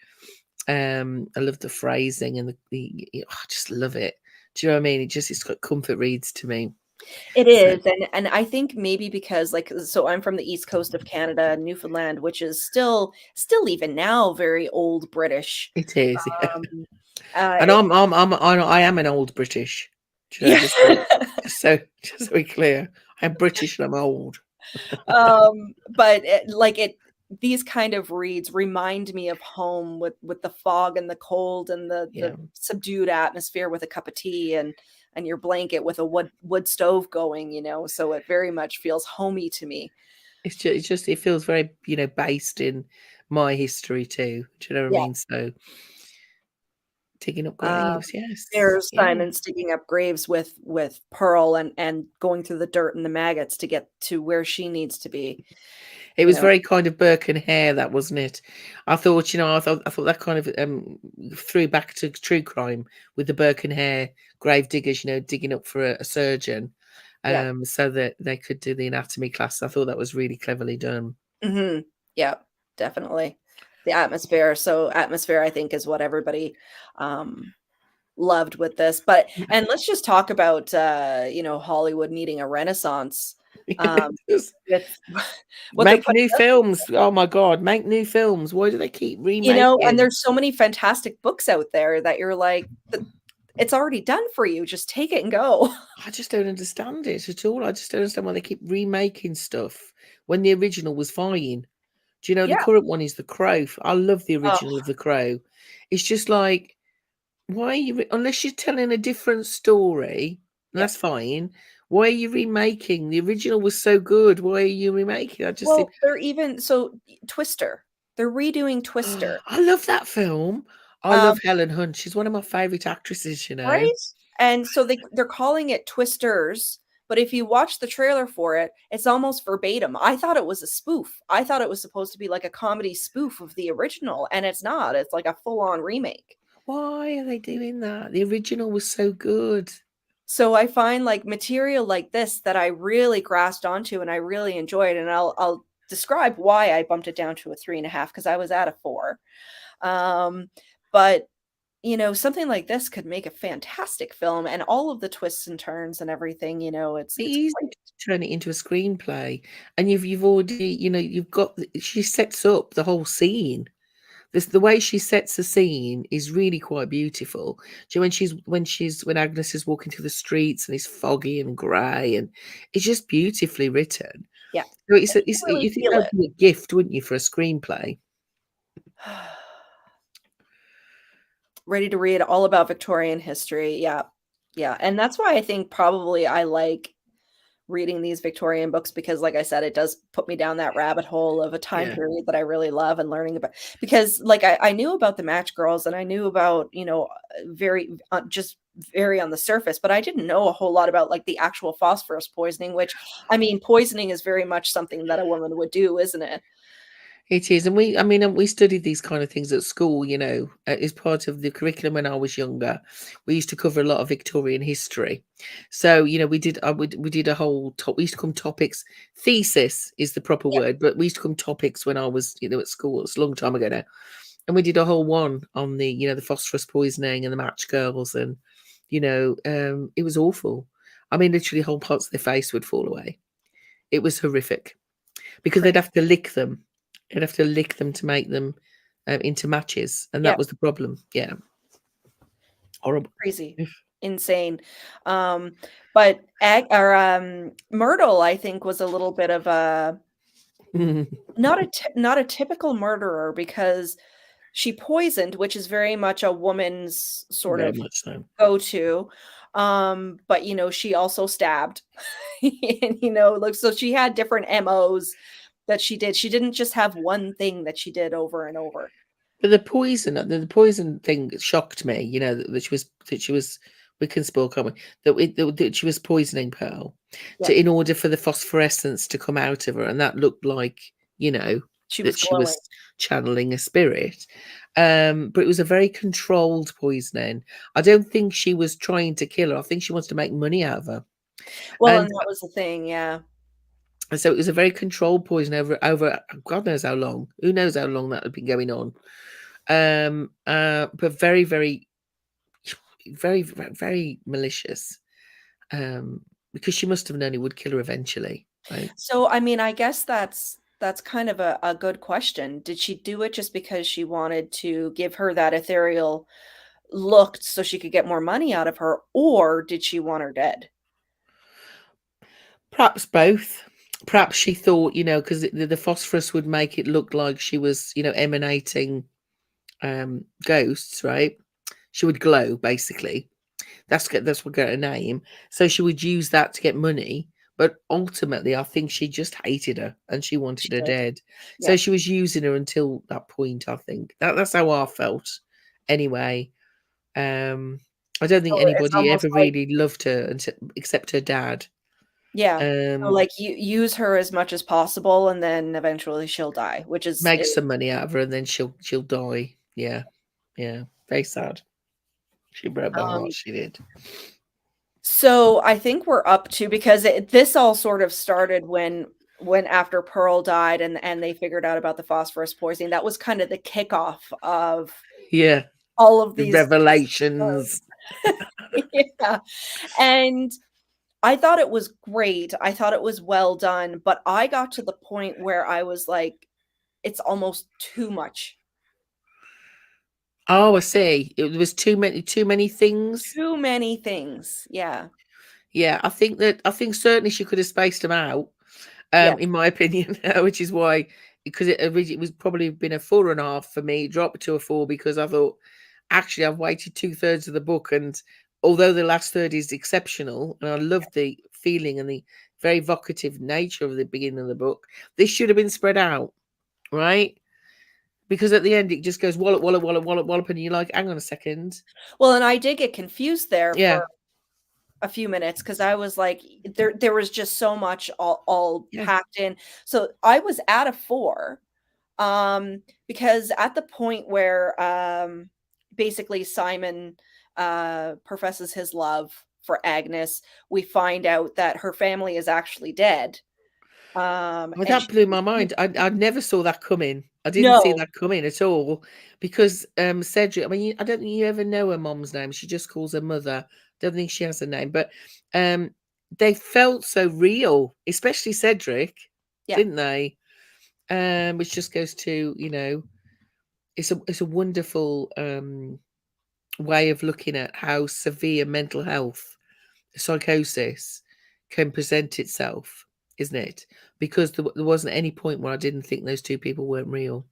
Speaker 2: I love the phrasing and I just love it. Do you know what I mean? It's got comfort reads to me.
Speaker 1: It
Speaker 2: So
Speaker 1: is, and I think maybe because, like, so I'm from the East Coast of Canada, Newfoundland, which is still even now very old British.
Speaker 2: it is, yeah.
Speaker 1: Um,
Speaker 2: And
Speaker 1: it
Speaker 2: I am an old British. Do you know,
Speaker 1: yeah.
Speaker 2: just so we're clear. I'm British and I'm old.
Speaker 1: But these kind of reads remind me of home with the fog and the cold and the
Speaker 2: Yeah.
Speaker 1: subdued atmosphere with a cup of tea and your blanket with a wood stove going, you know, so it very much feels homey to me.
Speaker 2: It's just it feels very, based in my history too. Do you know what I
Speaker 1: Yeah.
Speaker 2: mean? So digging up
Speaker 1: Um,
Speaker 2: graves, yes.
Speaker 1: there's
Speaker 2: Yeah.
Speaker 1: Simon digging up graves with Pearl and going through the dirt and the maggots to get to where she needs to be,
Speaker 2: It
Speaker 1: you
Speaker 2: was
Speaker 1: know?
Speaker 2: very kind of Burke and Hare, that wasn't it? I thought, I thought that kind of threw back to true crime with the Burke and Hare grave diggers, digging up for a surgeon,
Speaker 1: Yeah.
Speaker 2: so that they could do the anatomy class. I thought that was really cleverly done.
Speaker 1: Mhm. Yeah, definitely. The atmosphere, so atmosphere, I think, is what everybody, um, loved with this, but and let's just talk about, you know, Hollywood needing a renaissance, um,
Speaker 2: Just
Speaker 1: with what they're
Speaker 2: make
Speaker 1: putting
Speaker 2: new
Speaker 1: out.
Speaker 2: films. Oh my god, make new films. Why do they keep
Speaker 1: You know, and
Speaker 2: remaking?
Speaker 1: there's so many fantastic books out there that you're like, "Th it's already done for you, just take it and go."
Speaker 2: I just don't understand it at all. I just don't understand why they keep remaking stuff when the original was fine. Do you know the
Speaker 1: Yeah.
Speaker 2: current one is The Crow? I love the
Speaker 1: Oh,
Speaker 2: original of The Crow. It's just like, why are you unless you're telling a different story,
Speaker 1: yeah.
Speaker 2: that's fine. Why are you remaking? The original was so good. Why are you remaking? I just think,
Speaker 1: Well, they're even so Twister, they're redoing Twister,
Speaker 2: I love that film. I
Speaker 1: um
Speaker 2: love Helen Hunt. She's one of my favorite actresses.
Speaker 1: right? And so they're calling it Twisters, but if you watch the trailer for it, it's almost verbatim. I thought it was a spoof. I thought it was supposed to be like a comedy spoof of the original, and it's not. It's like a full-on remake.
Speaker 2: Why are they doing that? The original was so good.
Speaker 1: So I find like material like this that I really grasped onto and I really enjoyed, and I'll describe why I bumped it down to a 3.5 because I was at a 4. Um, but you know, something like this could make a fantastic film, and all of the twists and turns and everything, you know,
Speaker 2: It's
Speaker 1: it's
Speaker 2: easy
Speaker 1: great.
Speaker 2: to turn it into a screenplay, and you've already, you've got she sets up the whole scene. the way she sets the scene is really quite beautiful. So when Agnes is walking through the streets and it's foggy and grey, and it's just beautifully written.
Speaker 1: Yeah.
Speaker 2: So
Speaker 1: You really
Speaker 2: you think
Speaker 1: feel
Speaker 2: that'd
Speaker 1: it.
Speaker 2: be a gift, wouldn't you, for a screenplay?
Speaker 1: Ready to read all about Victorian history. Yeah. Yeah. And that's why I think probably I like reading these Victorian books because, like I said, it does put me down that rabbit hole of a time
Speaker 2: Yeah.
Speaker 1: period that I really love and learning about. Because, like, I knew about the Match Girls and I knew about, very just very on the surface, but I didn't know a whole lot about like the actual phosphorus poisoning, which I mean, poisoning is very much something that a woman would do, isn't it?
Speaker 2: It is, and we studied these kind of things at school. As part of the curriculum when I was younger. We used to cover a lot of Victorian history, so we did a whole top. We used to come topics. Thesis is the proper
Speaker 1: Yeah,
Speaker 2: word, but we used to come topics when I was at school. It's a long time ago now, and we did a whole one on the phosphorus poisoning and the match girls, and it was awful. I mean, literally, whole parts of their face would fall away. It was horrific because they'd
Speaker 1: crazy.
Speaker 2: have to lick them. They'd have to lick them to make them into matches, and
Speaker 1: Yeah,
Speaker 2: that was the problem. Yeah, horrible.
Speaker 1: crazy, insane. Um, but Myrtle, I think, was a little bit of a not a typical murderer because she poisoned, which is very much a woman's sort
Speaker 2: Very
Speaker 1: of
Speaker 2: much so.
Speaker 1: go-to. But she also stabbed. And like so she had different MOs that she did. She didn't just have one thing that she did over and over.
Speaker 2: But the poison thing shocked me. That she was. We can spoil, can't we? That she was poisoning Pearl
Speaker 1: Yeah,
Speaker 2: in order for the phosphorescence to come out of her, and that looked like
Speaker 1: she was
Speaker 2: that she
Speaker 1: glowing.
Speaker 2: was channeling a spirit. But it was a very controlled poisoning. I don't think she was trying to kill her. I think she wants to make money out of her.
Speaker 1: Well, and
Speaker 2: And
Speaker 1: that was the thing, yeah.
Speaker 2: so it was a very controlled poison over God knows how long. Who knows how long that had been going on? But very, very, very, very malicious. Because she must have known it would kill her eventually, right?
Speaker 1: So, I mean, I guess that's kind of a good question. Did she do it just because she wanted to give her that ethereal look so she could get more money out of her, or did she want her dead?
Speaker 2: Perhaps both. Perhaps she thought, because the phosphorus would make it look like she was, emanating ghosts, right? She would glow, basically. That's what got her name. So she would use that to get money. But ultimately, I think she just hated her and she
Speaker 1: She
Speaker 2: wanted her
Speaker 1: did.
Speaker 2: dead.
Speaker 1: Yeah.
Speaker 2: So she was using her until that point. I think that's how I felt. Anyway, I don't think
Speaker 1: So it's
Speaker 2: anybody
Speaker 1: almost
Speaker 2: ever
Speaker 1: like
Speaker 2: really loved her except her dad.
Speaker 1: yeah. So,
Speaker 2: Um,
Speaker 1: like, you use her as much as possible, and then eventually she'll die, which
Speaker 2: make
Speaker 1: is
Speaker 2: some money out of her and then she'll die. Yeah, yeah, very sad. She broke my heart.
Speaker 1: um
Speaker 2: She did.
Speaker 1: so I think we're up to because this all sort of started when after Pearl died and they figured out about the phosphorus poisoning. That was kind of the kickoff of
Speaker 2: Yeah,
Speaker 1: all of
Speaker 2: the
Speaker 1: these
Speaker 2: revelations.
Speaker 1: yeah. And I thought it was great. I thought it was well done, but I got to the point where I was like, it's almost too much.
Speaker 2: Oh, I see. It was too many ththings.
Speaker 1: Too many things. Yeah.
Speaker 2: Yeah, I think certainly she could have spaced them out,
Speaker 1: Yeah.
Speaker 2: in my opinion, which is why because it originally was probably been a 4.5 for me, dropped to a 4 because I thought actually I've waited 2/3 of the book, and although the last third is exceptional, and I love the feeling and the very evocative nature of the beginning of the book, this should have been spread out, right? Because at the end it just goes wallop, wallop, wallop, wallop, wallop, and you're like, hang on a second.
Speaker 1: Well, and I did get confused there
Speaker 2: Yeah,
Speaker 1: for a few minutes because I was like, there was just so much all
Speaker 2: yeah.
Speaker 1: packed in. So I was at a 4, because at the point where basically Simon professes his love for Agnes, we find out that her family is actually dead.
Speaker 2: Well,
Speaker 1: And
Speaker 2: that blew my mind. I never saw that coming. I didn't see
Speaker 1: no,
Speaker 2: that coming at all because Cedric. I mean, I don't think you ever know her mom's name. She just calls her mother. Don't think she has a name, but um, they felt so real, especially Cedric,
Speaker 1: yeah,
Speaker 2: didn't they? Which just goes to it's a wonderful way of looking at how severe mental health, psychosis, can present itself, isn't it? Because there wasn't any point where I didn't think those two people weren't real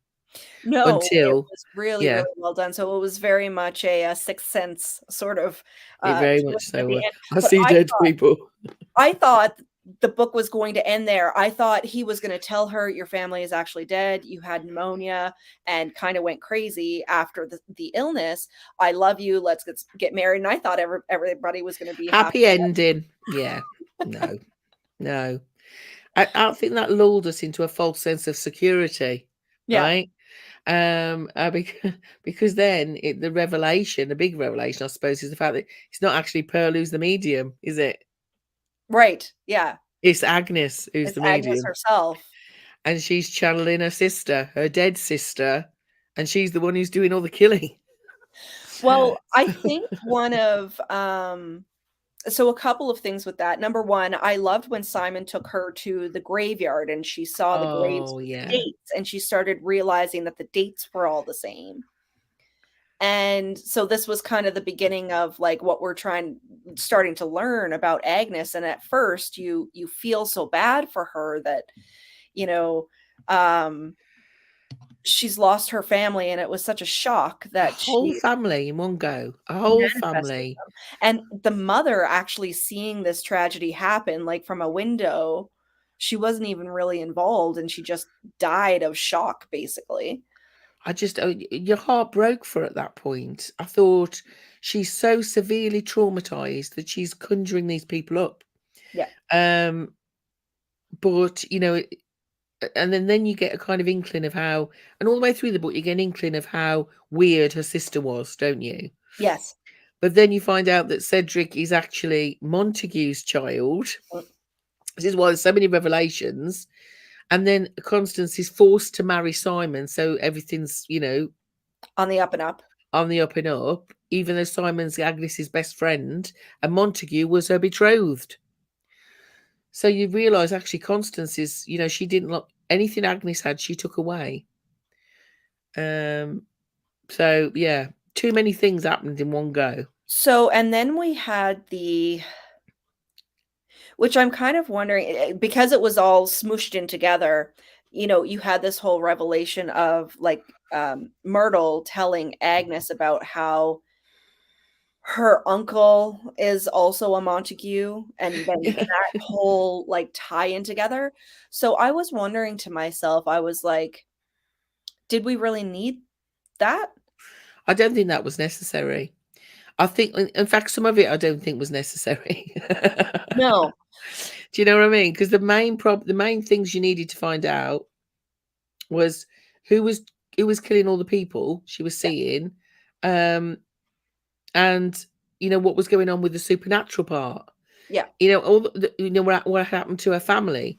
Speaker 1: No, it
Speaker 2: until,
Speaker 1: was really,
Speaker 2: yeah,
Speaker 1: really well done. So it was very much a Sixth Sense sort of
Speaker 2: it very much
Speaker 1: twist at
Speaker 2: so.
Speaker 1: the end.
Speaker 2: I
Speaker 1: But
Speaker 2: see dead people.
Speaker 1: I thought the book was going to end there. I thought he was going to tell her your family is actually dead. You had pneumonia and kind of went crazy after the illness. I love you. Let's get married. And I thought everybody was going to be happy.
Speaker 2: Happy ending. Yeah. No, no. I think that lulled us into a false sense of security,
Speaker 1: Yeah,
Speaker 2: right? Because then the revelation, the big revelation, I suppose, is the fact that it's not actually Pearl who's the medium, is it?
Speaker 1: right. Yeah.
Speaker 2: It's Agnes who's
Speaker 1: It's
Speaker 2: the
Speaker 1: Agnes
Speaker 2: medium,
Speaker 1: herself.
Speaker 2: and she's channeling her sister, her dead sister, and she's the one who's doing all the killing.
Speaker 1: Well, I
Speaker 2: So,
Speaker 1: think one of so a couple of things with that. Number one, I loved when Simon took her to the graveyard and she saw the graves
Speaker 2: oh
Speaker 1: with the
Speaker 2: yeah,
Speaker 1: dates and she started realizing that the dates were all the same. And so this was kind of the beginning of like what we're starting to learn about Agnes. And at first you feel so bad for her that, you know, um she's lost her family and it was such a shock
Speaker 2: a
Speaker 1: that
Speaker 2: whole
Speaker 1: she
Speaker 2: family in one go, a whole
Speaker 1: manifested
Speaker 2: family.
Speaker 1: them. And the mother actually seeing this tragedy happen, like from a window, she wasn't even really involved and she just died of shock, basically.
Speaker 2: I just, your heart broke for her at that point. I thought she's so severely traumatized that she's conjuring these people up.
Speaker 1: Yeah.
Speaker 2: Um, but and then you get a kind of inkling of how, and all the way through the book, you get an inkling of how weird her sister was, don't you?
Speaker 1: Yes.
Speaker 2: But then you find out that Cedric is actually Montague's child.
Speaker 1: Mm.
Speaker 2: This is why there's so many revelations. And then Constance is forced to marry Simon, so everything's,
Speaker 1: On the up and up.
Speaker 2: on the up and up, even though Simon's Agnes's best friend and Montague was her betrothed. So you realise actually Constance is, she didn't like anything Agnes had, she took away. So yeah, too many things happened in one go.
Speaker 1: So, and then we had which I'm kind of wondering, because it was all smooshed in together, you had this whole revelation of like Myrtle telling Agnes about how her uncle is also a Montague, and then
Speaker 2: Yeah.
Speaker 1: that whole like tie in together. So I was wondering to myself, I was like, did we really need that?
Speaker 2: I don't think that was necessary. I think, in fact, some of it I don't think was necessary.
Speaker 1: No.
Speaker 2: Do you know what I mean? Because the main things you needed to find out was who was who was killing all the people she was
Speaker 1: Yeah.
Speaker 2: seeing, um, and what was going on with the supernatural part.
Speaker 1: Yeah.
Speaker 2: All what happened to her family.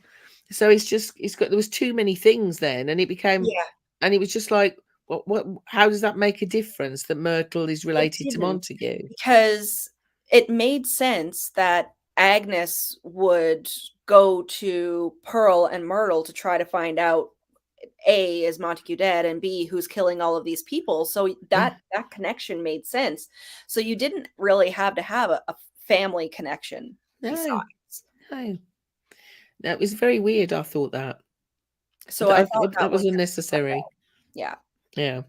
Speaker 2: So there was too many things then, and
Speaker 1: Yeah.
Speaker 2: it was just like, what? How does that make a difference that Myrtle is
Speaker 1: It
Speaker 2: related to
Speaker 1: didn't,
Speaker 2: Montague?
Speaker 1: because it made sense that Agnes would go to Pearl and Myrtle to try to find out, A, is Montague dead, and B, who's killing all of these people. So
Speaker 2: Yeah.
Speaker 1: that connection made sense. So you didn't really have to have a family connection
Speaker 2: No,
Speaker 1: besides.
Speaker 2: no, no. It was very weird. I thought that
Speaker 1: So I thought
Speaker 2: that
Speaker 1: that
Speaker 2: was
Speaker 1: was
Speaker 2: unnecessary.
Speaker 1: yeah.
Speaker 2: Yeah,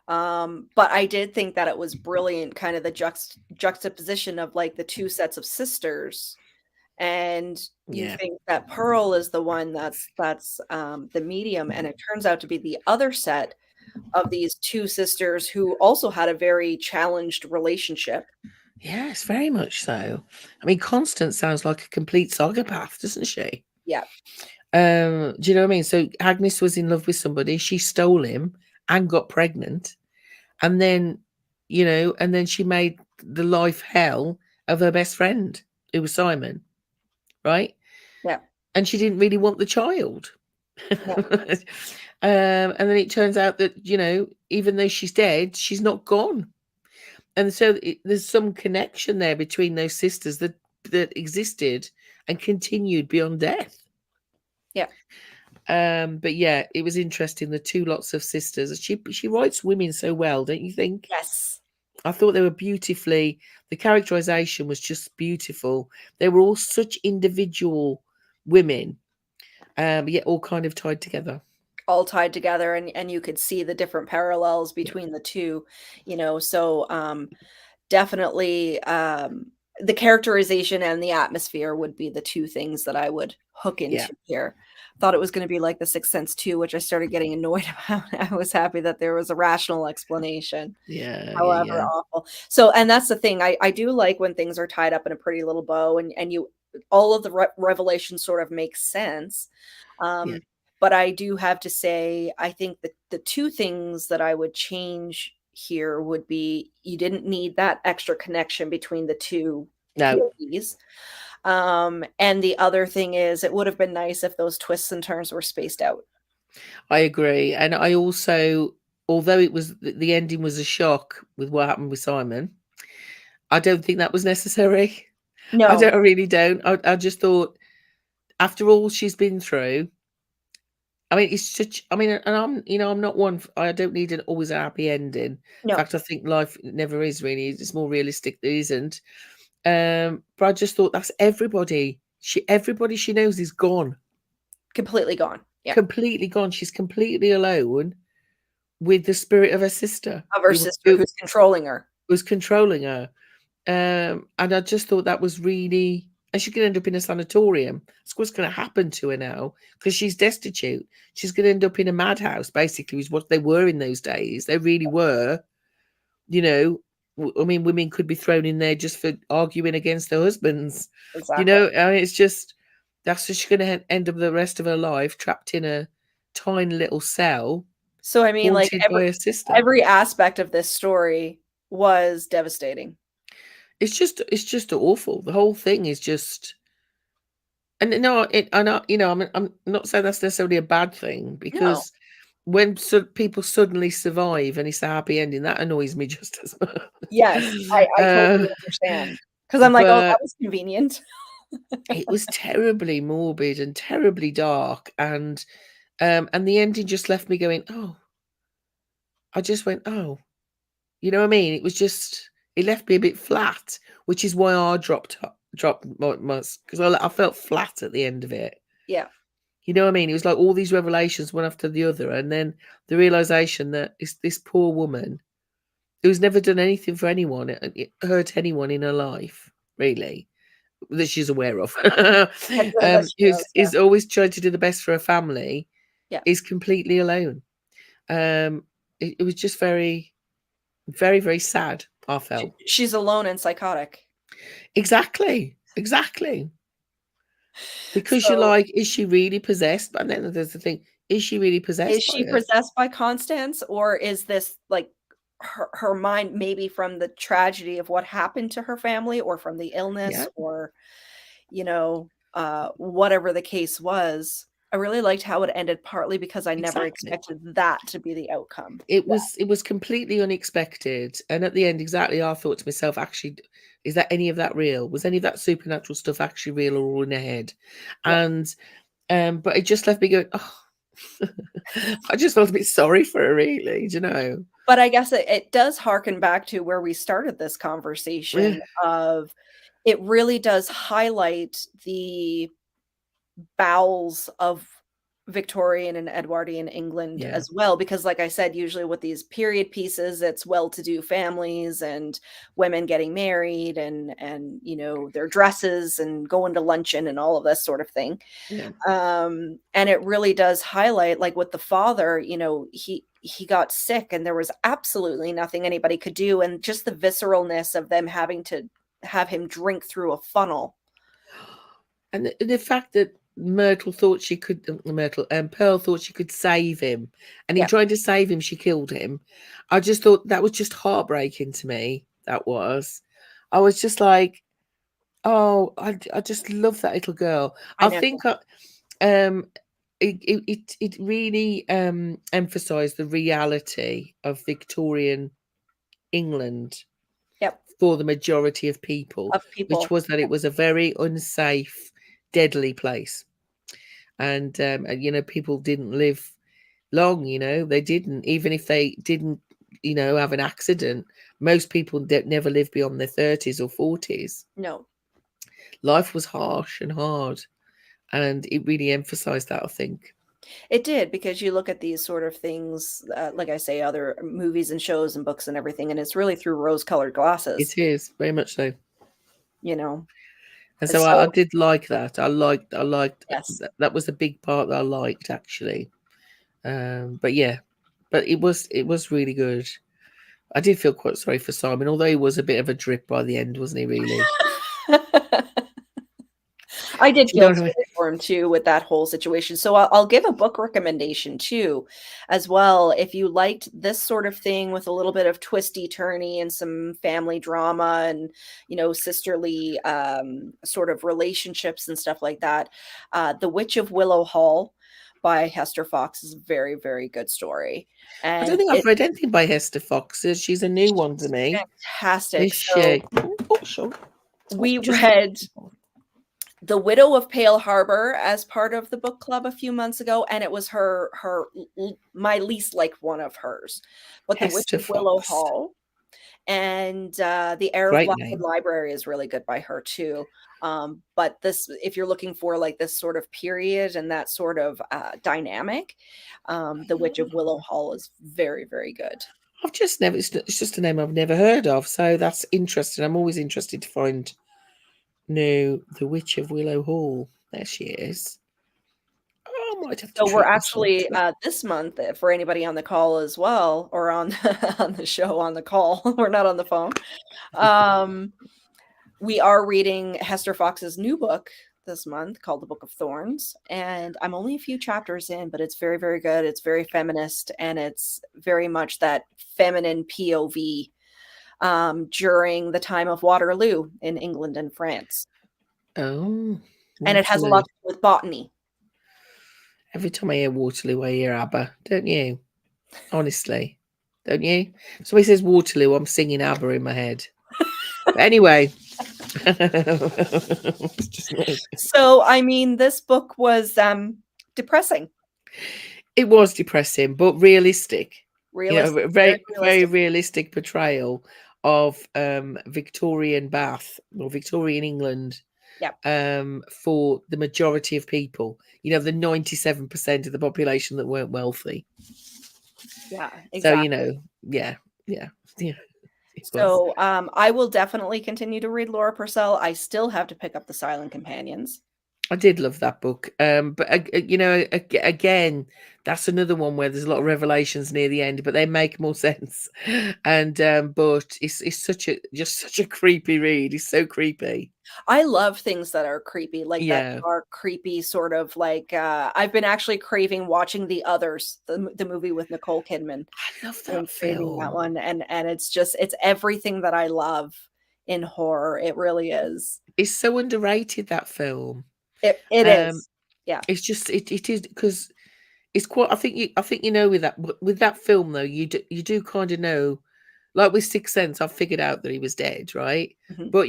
Speaker 1: But I did think that it was brilliant, kind of the juxtaposition of like the two sets of sisters, and you
Speaker 2: yeah.
Speaker 1: think that Pearl is the one that's the medium, and it turns out to be the other set of these two sisters who also had a very challenged relationship.
Speaker 2: Yes, very much so. I mean, Constance sounds like a complete psychopath, doesn't she?
Speaker 1: Yeah,
Speaker 2: Do you know what I mean? So Agnes was in love with somebody, she stole him and got pregnant, and then, and then she made the life hell of her best friend, who was Simon, right?
Speaker 1: yeah,
Speaker 2: And she didn't really want the child.
Speaker 1: yeah.
Speaker 2: And then it turns out that, even though she's dead, she's not gone. And so there's some connection there between those sisters that existed and continued beyond death.
Speaker 1: Yeah.
Speaker 2: But yeah, it was interesting. The two lots of sisters. She writes women so well, don't you think?
Speaker 1: Yes.
Speaker 2: I thought they were beautifully. The characterization was just beautiful. They were all such individual women, but yet all kind of tied together.
Speaker 1: All tied together, and you could see the different parallels
Speaker 2: Yeah,
Speaker 1: between the two, so, definitely, the characterization and the atmosphere would be the 2 things that I would hook
Speaker 2: yeah,
Speaker 1: into here. Thought it was gonna be like The Sixth Sense too, which I started getting annoyed about. I was happy that there was a rational explanation,
Speaker 2: yeah, yeah,
Speaker 1: however
Speaker 2: yeah,
Speaker 1: awful. So and that's the thing, I do like when things are tied up in a pretty little bow and you all of the revelations sort of make sense.
Speaker 2: yeah.
Speaker 1: Um, but I do have to say, I think that the 2 things that I would change here would be you didn't need that extra connection between the 2
Speaker 2: No,
Speaker 1: POVs. And the other thing is it would have been nice if those twists and turns were spaced out.
Speaker 2: I agree, and I also, although it was the ending was a shock with what happened with Simon, I don't think that was necessary.
Speaker 1: No,
Speaker 2: I really don't. I just thought after all she's been through, I mean, it's such. I mean, and I'm not one. I don't need an always a happy ending. In
Speaker 1: no,
Speaker 2: fact, I think life never is really. It's more realistic that it isn't. But I just thought that's everybody. Everybody she knows is gone,
Speaker 1: completely gone. Yeah,
Speaker 2: completely gone. She's completely alone with the spirit of her sister,
Speaker 1: of her sister
Speaker 2: who
Speaker 1: who's controlling her.
Speaker 2: was controlling her. And I just thought that was really, and she could end up in a sanatorium. That's what's going to happen to her now because she's destitute. She's going to end up in a madhouse, basically, is what they were in those days. They really were, you know. I mean, women could be thrown in there just for arguing against their husbands.
Speaker 1: Exactly.
Speaker 2: I mean, it's just that's just going to end up the rest of her life trapped in a tiny little cell,
Speaker 1: So, I mean, like,
Speaker 2: haunted by her sister.
Speaker 1: every aspect of this story was devastating.
Speaker 2: It's just awful. The whole thing is just. And no, I know, I'm not saying that's necessarily a bad thing
Speaker 1: No.
Speaker 2: because when people suddenly survive and it's a happy ending, that annoys me just as much.
Speaker 1: Yes, I
Speaker 2: uh,
Speaker 1: totally understand. Because 'Cause I'm like, "Oh, that
Speaker 2: but
Speaker 1: was convenient."
Speaker 2: it was terribly morbid and terribly dark, and the ending just left me going, oh, I just went, oh, you know what I mean? It was just it left me a bit flat, which is why I dropped my because I felt flat at the end of it.
Speaker 1: Yeah,
Speaker 2: You know what I mean? It was like all these revelations one after the other, and then the realization that it's this poor woman who's never done anything for anyone, hurt anyone in her life, really, that she's aware of,
Speaker 1: that she
Speaker 2: who's
Speaker 1: knows, yeah.
Speaker 2: is always trying to do the best for her family,
Speaker 1: Yeah.
Speaker 2: is completely alone. It was just very, very, very sad. I felt
Speaker 1: She's alone and psychotic.
Speaker 2: exactly because you're
Speaker 1: So,
Speaker 2: like, is she really possessed? But then there's the thing: is she really
Speaker 1: is
Speaker 2: possessed by
Speaker 1: she
Speaker 2: it?
Speaker 1: possessed by Constance, or is this, like, her mind maybe from the tragedy of what happened to her family or from the illness
Speaker 2: Yeah.
Speaker 1: or, whatever the case was? I really liked how it ended partly because I never
Speaker 2: Exactly.
Speaker 1: expected that to be the outcome.
Speaker 2: It was completely unexpected, and at the end, exactly, I thought to myself, actually, is that any of that real? Was any of that supernatural stuff actually real or all in her head?
Speaker 1: Yeah.
Speaker 2: And but it just left me going, oh, I just felt a bit sorry for her, really. Do you know?
Speaker 1: But I guess it does harken back to where we started this
Speaker 2: Yeah,
Speaker 1: conversation of it really does highlight the bowels of Victorian and Edwardian England
Speaker 2: yeah,
Speaker 1: as well, because like I said, usually with these period pieces, it's well-to-do families and women getting married and their dresses and going to luncheon and all of this sort of thing.
Speaker 2: yeah.
Speaker 1: And it really does highlight, like with the father, he got sick and there was absolutely nothing anybody could do, and just the visceralness of them having to have him drink through a funnel.
Speaker 2: And the fact that Myrtle thought she could, Myrtle, Pearl thought she could save him, and in
Speaker 1: Yeah,
Speaker 2: trying to save him, she killed him. I just thought that was just heartbreaking to me. That was. I was just like, oh, I just love that little girl.
Speaker 1: I
Speaker 2: I
Speaker 1: know.
Speaker 2: think it really emphasised the reality of Victorian England
Speaker 1: Yep,
Speaker 2: for the majority of people,
Speaker 1: of
Speaker 2: which
Speaker 1: people.
Speaker 2: was that it was a very unsafe, deadly place. and people didn't live long. They didn't, even if they didn't have an accident. Most people never live beyond their 30s or 40s.
Speaker 1: No.
Speaker 2: Life was harsh and hard, and it really emphasized that, I think.
Speaker 1: It did, because you look at these sort of things, like I say, other movies and shows and books and everything, and it's really through rose-colored glasses,
Speaker 2: It is very much so.
Speaker 1: you know.
Speaker 2: And so I
Speaker 1: So
Speaker 2: did like that. I liked
Speaker 1: yes,
Speaker 2: that was a big part that I liked, actually. But yeah, but it was really good. I did feel quite sorry for Simon, although he was a bit of a drip by the end, wasn't he, really?
Speaker 1: I did
Speaker 2: Do you know
Speaker 1: feel
Speaker 2: what I mean?
Speaker 1: sorry for him too with that whole situation. So I'll give a book recommendation too, as well. If you liked this sort of thing with a little bit of twisty turny and some family drama and sisterly sort of relationships and stuff like that, The Witch of Willow Hall by Hester Fox is a very, very good story,
Speaker 2: I don't
Speaker 1: and
Speaker 2: think I've read anything by Hester Fox. She's a new one to me.
Speaker 1: fantastic.
Speaker 2: Is
Speaker 1: So
Speaker 2: she? Oh, sure. Oh,
Speaker 1: we
Speaker 2: just
Speaker 1: read The Widow of Pale Harbor as part of the book club a few months ago, and it was my least liked one of hers. But The Witch
Speaker 2: Hester
Speaker 1: of Willow
Speaker 2: Fox.
Speaker 1: Hall and The Heir of
Speaker 2: Great
Speaker 1: Lockwood
Speaker 2: name.
Speaker 1: Library is really good by her too. But this, if you're looking for like this sort of period and that sort of dynamic, The Witch of Willow Hall is very, very good.
Speaker 2: I've just never. It's just a name I've never heard of. So that's interesting. I'm always interested to find new The Witch of Willow Hall. There she is. Oh, I might have to
Speaker 1: So we're
Speaker 2: treat myself
Speaker 1: actually
Speaker 2: to it.
Speaker 1: this month, for anybody on the call as well, or on on the show on the call, we're not on the phone. Um, we are reading Hester Fox's new book this month called The Book of Thorns, and I'm only a few chapters in, but it's very, very good. It's very feminist, and it's very much that feminine POV during the time of Waterloo in England and France,
Speaker 2: Oh,
Speaker 1: and it has a lot
Speaker 2: Waterloo.
Speaker 1: to do with botany.
Speaker 2: Every time I hear Waterloo, I hear ABBA, don't you? Honestly, don't you? Somebody says Waterloo, I'm singing ABBA in my head. But anyway, it's just me.
Speaker 1: So, I mean, this book was depressing,
Speaker 2: It was depressing, but realistic.
Speaker 1: realistic,
Speaker 2: A
Speaker 1: very
Speaker 2: very, very
Speaker 1: realistic.
Speaker 2: realistic portrayal of Victorian Bath or Victorian England,
Speaker 1: Yeah,
Speaker 2: for the majority of people. The 97% of the population that weren't wealthy.
Speaker 1: yeah,
Speaker 2: So,
Speaker 1: exactly.
Speaker 2: yeah, yeah, yeah, it was.
Speaker 1: So, I will definitely continue to read Laura Purcell. I still have to pick up The Silent Companions.
Speaker 2: I did love that book. But again, that's another one where there's a lot of revelations near the end, but they make more sense. And but it's such a creepy read. It's so creepy.
Speaker 1: I love things that are creepy, like that
Speaker 2: Yeah,
Speaker 1: dark, creepy sort of like, I've been actually craving watching The Others, the movie with Nicole Kidman.
Speaker 2: I love
Speaker 1: I've been
Speaker 2: that
Speaker 1: craving that
Speaker 2: film.
Speaker 1: one, and it's everything that I love in horror. It really is.
Speaker 2: It's so underrated, that film.
Speaker 1: It
Speaker 2: Um,
Speaker 1: is. Yeah.
Speaker 2: it's just it is because it's quite. I think with that film though, you do kind of know, like with Sixth Sense, I've figured out that he was dead, right?
Speaker 1: Mhm.
Speaker 2: But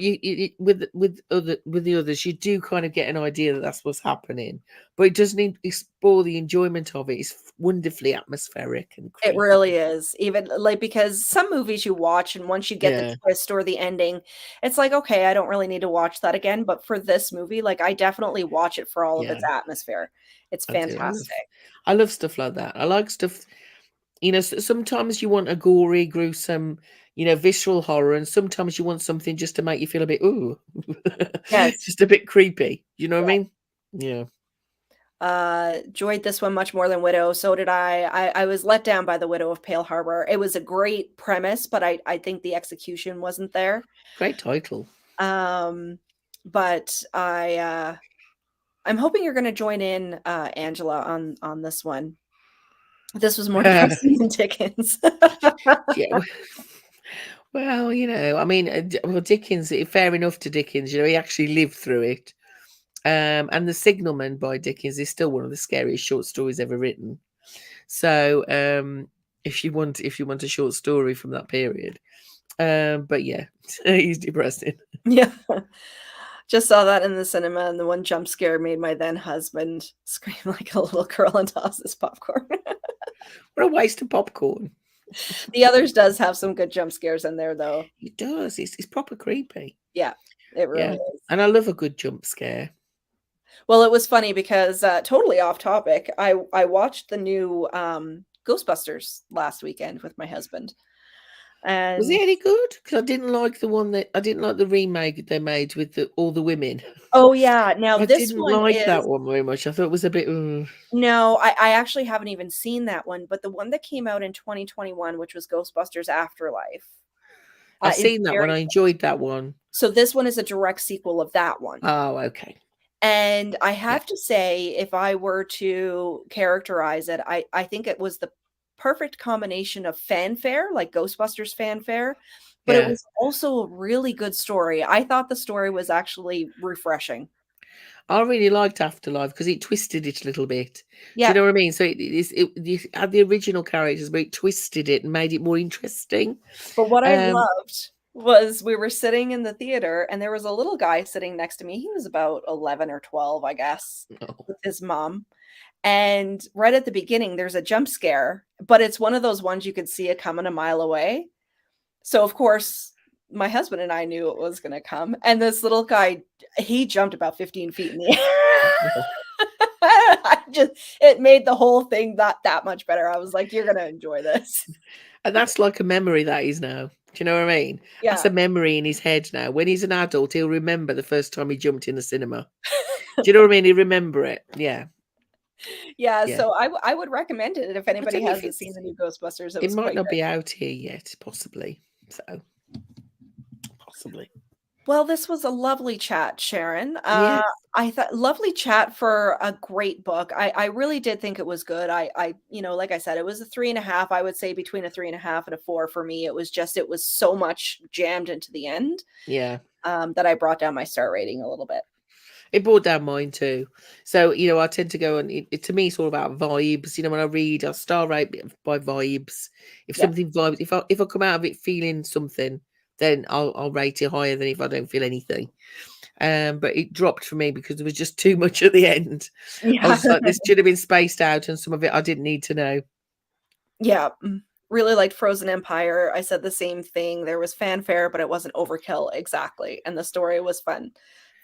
Speaker 2: with the others, you do kind of get an idea that that's what's happening. But it doesn't explore the enjoyment of it. It's wonderfully atmospheric and
Speaker 1: It
Speaker 2: creepy.
Speaker 1: really is. Even, like, because some movies you watch and once you get the
Speaker 2: Yeah,
Speaker 1: twist or the ending, it's like, "Okay, I don't really need to watch that again," but for this movie, like, I definitely watch it for all of its
Speaker 2: yeah,
Speaker 1: atmosphere. It's
Speaker 2: I do.
Speaker 1: fantastic.
Speaker 2: I love stuff like that. I like stuff. Sometimes you want a gory, gruesome, visceral horror, and sometimes you want something just to make you feel a bit, ooh,
Speaker 1: Yes.
Speaker 2: just a bit creepy. You know what I
Speaker 1: Yeah.
Speaker 2: mean? Yeah.
Speaker 1: Enjoyed this one much more than Widow, so did I. I was let down by The Widow of Pale Harbor. It was a great premise, but I think the execution wasn't there.
Speaker 2: Great title.
Speaker 1: Um, but I'm hoping you're gonna join in, Angela, on this one. This was more depressing than Dickens.
Speaker 2: Yeah. Well, I mean, well, Dickens, fair enough to Dickens, he actually lived through it. And The Signalman by Dickens is still one of the scariest short stories ever written. So, if you want a short story from that period, but yeah, he's depressing.
Speaker 1: Yeah. Just saw that in the cinema, and the one jump scare made my then husband scream like a little girl and toss his popcorn.
Speaker 2: What a waste of popcorn.
Speaker 1: The Others does have some good jump scares in there, though.
Speaker 2: It does. It's proper creepy.
Speaker 1: Yeah, it really
Speaker 2: Yeah.
Speaker 1: is.
Speaker 2: And I love a good jump scare.
Speaker 1: Well, it was funny because, totally off topic, I watched the new, Ghostbusters last weekend with my husband,
Speaker 2: Was
Speaker 1: and
Speaker 2: it any good? Because I didn't like I didn't like the remake they made with all the women.
Speaker 1: oh, yeah, now
Speaker 2: I
Speaker 1: this
Speaker 2: didn't
Speaker 1: one
Speaker 2: like that
Speaker 1: is
Speaker 2: one very much. I thought it was a bit.
Speaker 1: no, I actually haven't even seen that one, but the one that came out in 2021, which was Ghostbusters Afterlife,
Speaker 2: I've
Speaker 1: is
Speaker 2: seen that one.
Speaker 1: very
Speaker 2: I enjoyed that one.
Speaker 1: so this one is a direct sequel of that one.
Speaker 2: Oh, okay.
Speaker 1: And I
Speaker 2: Yeah.
Speaker 1: have to say, if I were to characterize it, I think it was the perfect combination of fanfare, like Ghostbusters fanfare, but it
Speaker 2: Yeah.
Speaker 1: was also a really good story. I thought the story was actually refreshing.
Speaker 2: I really liked Afterlife because it twisted it a little bit. Do you
Speaker 1: Yeah,
Speaker 2: know what I mean? So you had the original characters, but it twisted it and made it more interesting.
Speaker 1: but what I
Speaker 2: Um,
Speaker 1: loved was we were sitting in the theater and there was a little guy sitting next to me. He was about 11 or 12, I guess,
Speaker 2: oh,
Speaker 1: with his mom. And right at the beginning, there's a jump scare, but it's one of those ones you could see it coming a mile away. So, of course, my husband and I knew it was gonna come, and this little guy, he jumped about 15 feet in the
Speaker 2: no.
Speaker 1: air. I just it made the whole thing that much better. I was like, "You're gonna enjoy this."
Speaker 2: And that's like a memory that is now. Do you know what I mean? That's
Speaker 1: Yeah.
Speaker 2: a memory in his head now. When he's an adult, he'll remember the first time he jumped in the cinema. Do you know what I mean? He'll remember it. Yeah.
Speaker 1: Yeah,
Speaker 2: Yeah.
Speaker 1: so I would recommend it if
Speaker 2: I
Speaker 1: anybody
Speaker 2: don't know if
Speaker 1: hasn't seen the new Ghostbusters, it
Speaker 2: it
Speaker 1: was
Speaker 2: might
Speaker 1: quite
Speaker 2: not
Speaker 1: good.
Speaker 2: be out here yet, possibly. So, possibly.
Speaker 1: Well, this was a lovely chat, Sharon.
Speaker 2: Yeah.
Speaker 1: I thought lovely chat for a great book. I really did think it was good. Like I said, it was a 3.5. I would say between a 3.5 and a 4 for me. It was so much jammed into the end,
Speaker 2: Yeah.
Speaker 1: that I brought down my star rating a little bit.
Speaker 2: It brought down mine too. So, I tend to go and to me, it's all about vibes. When I read, I star rate it by vibes. If
Speaker 1: Yeah.
Speaker 2: something vibes, if I come out of it feeling something, then I'll rate it higher than if I don't feel anything. But it dropped for me because there was just too much at the end. I
Speaker 1: Yeah.
Speaker 2: was just like, this should have been spaced out, and some of it I didn't need to know.
Speaker 1: Yeah. Really liked Frozen Empire. I said the same thing. There was fanfare, but it wasn't overkill exactly, and the story was fun.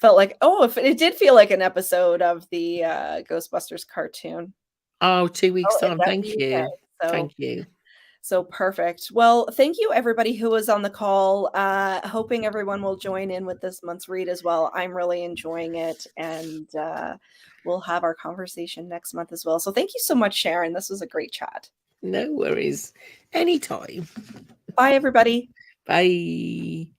Speaker 1: Felt like if it did feel like an episode of the, Ghostbusters cartoon.
Speaker 2: Oh, 2 weeks
Speaker 1: Oh, it's
Speaker 2: time.
Speaker 1: out in the
Speaker 2: Thank
Speaker 1: UK,
Speaker 2: you.
Speaker 1: so
Speaker 2: Thank you.
Speaker 1: perfect. Well, thank you everybody who was on the call. Hoping everyone will join in with this month's read as well. I'm really enjoying it, and we'll have our conversation next month as well. So thank you so much, Sharon. This was a great chat.
Speaker 2: No worries. Anytime.
Speaker 1: Bye, everybody.
Speaker 2: Bye.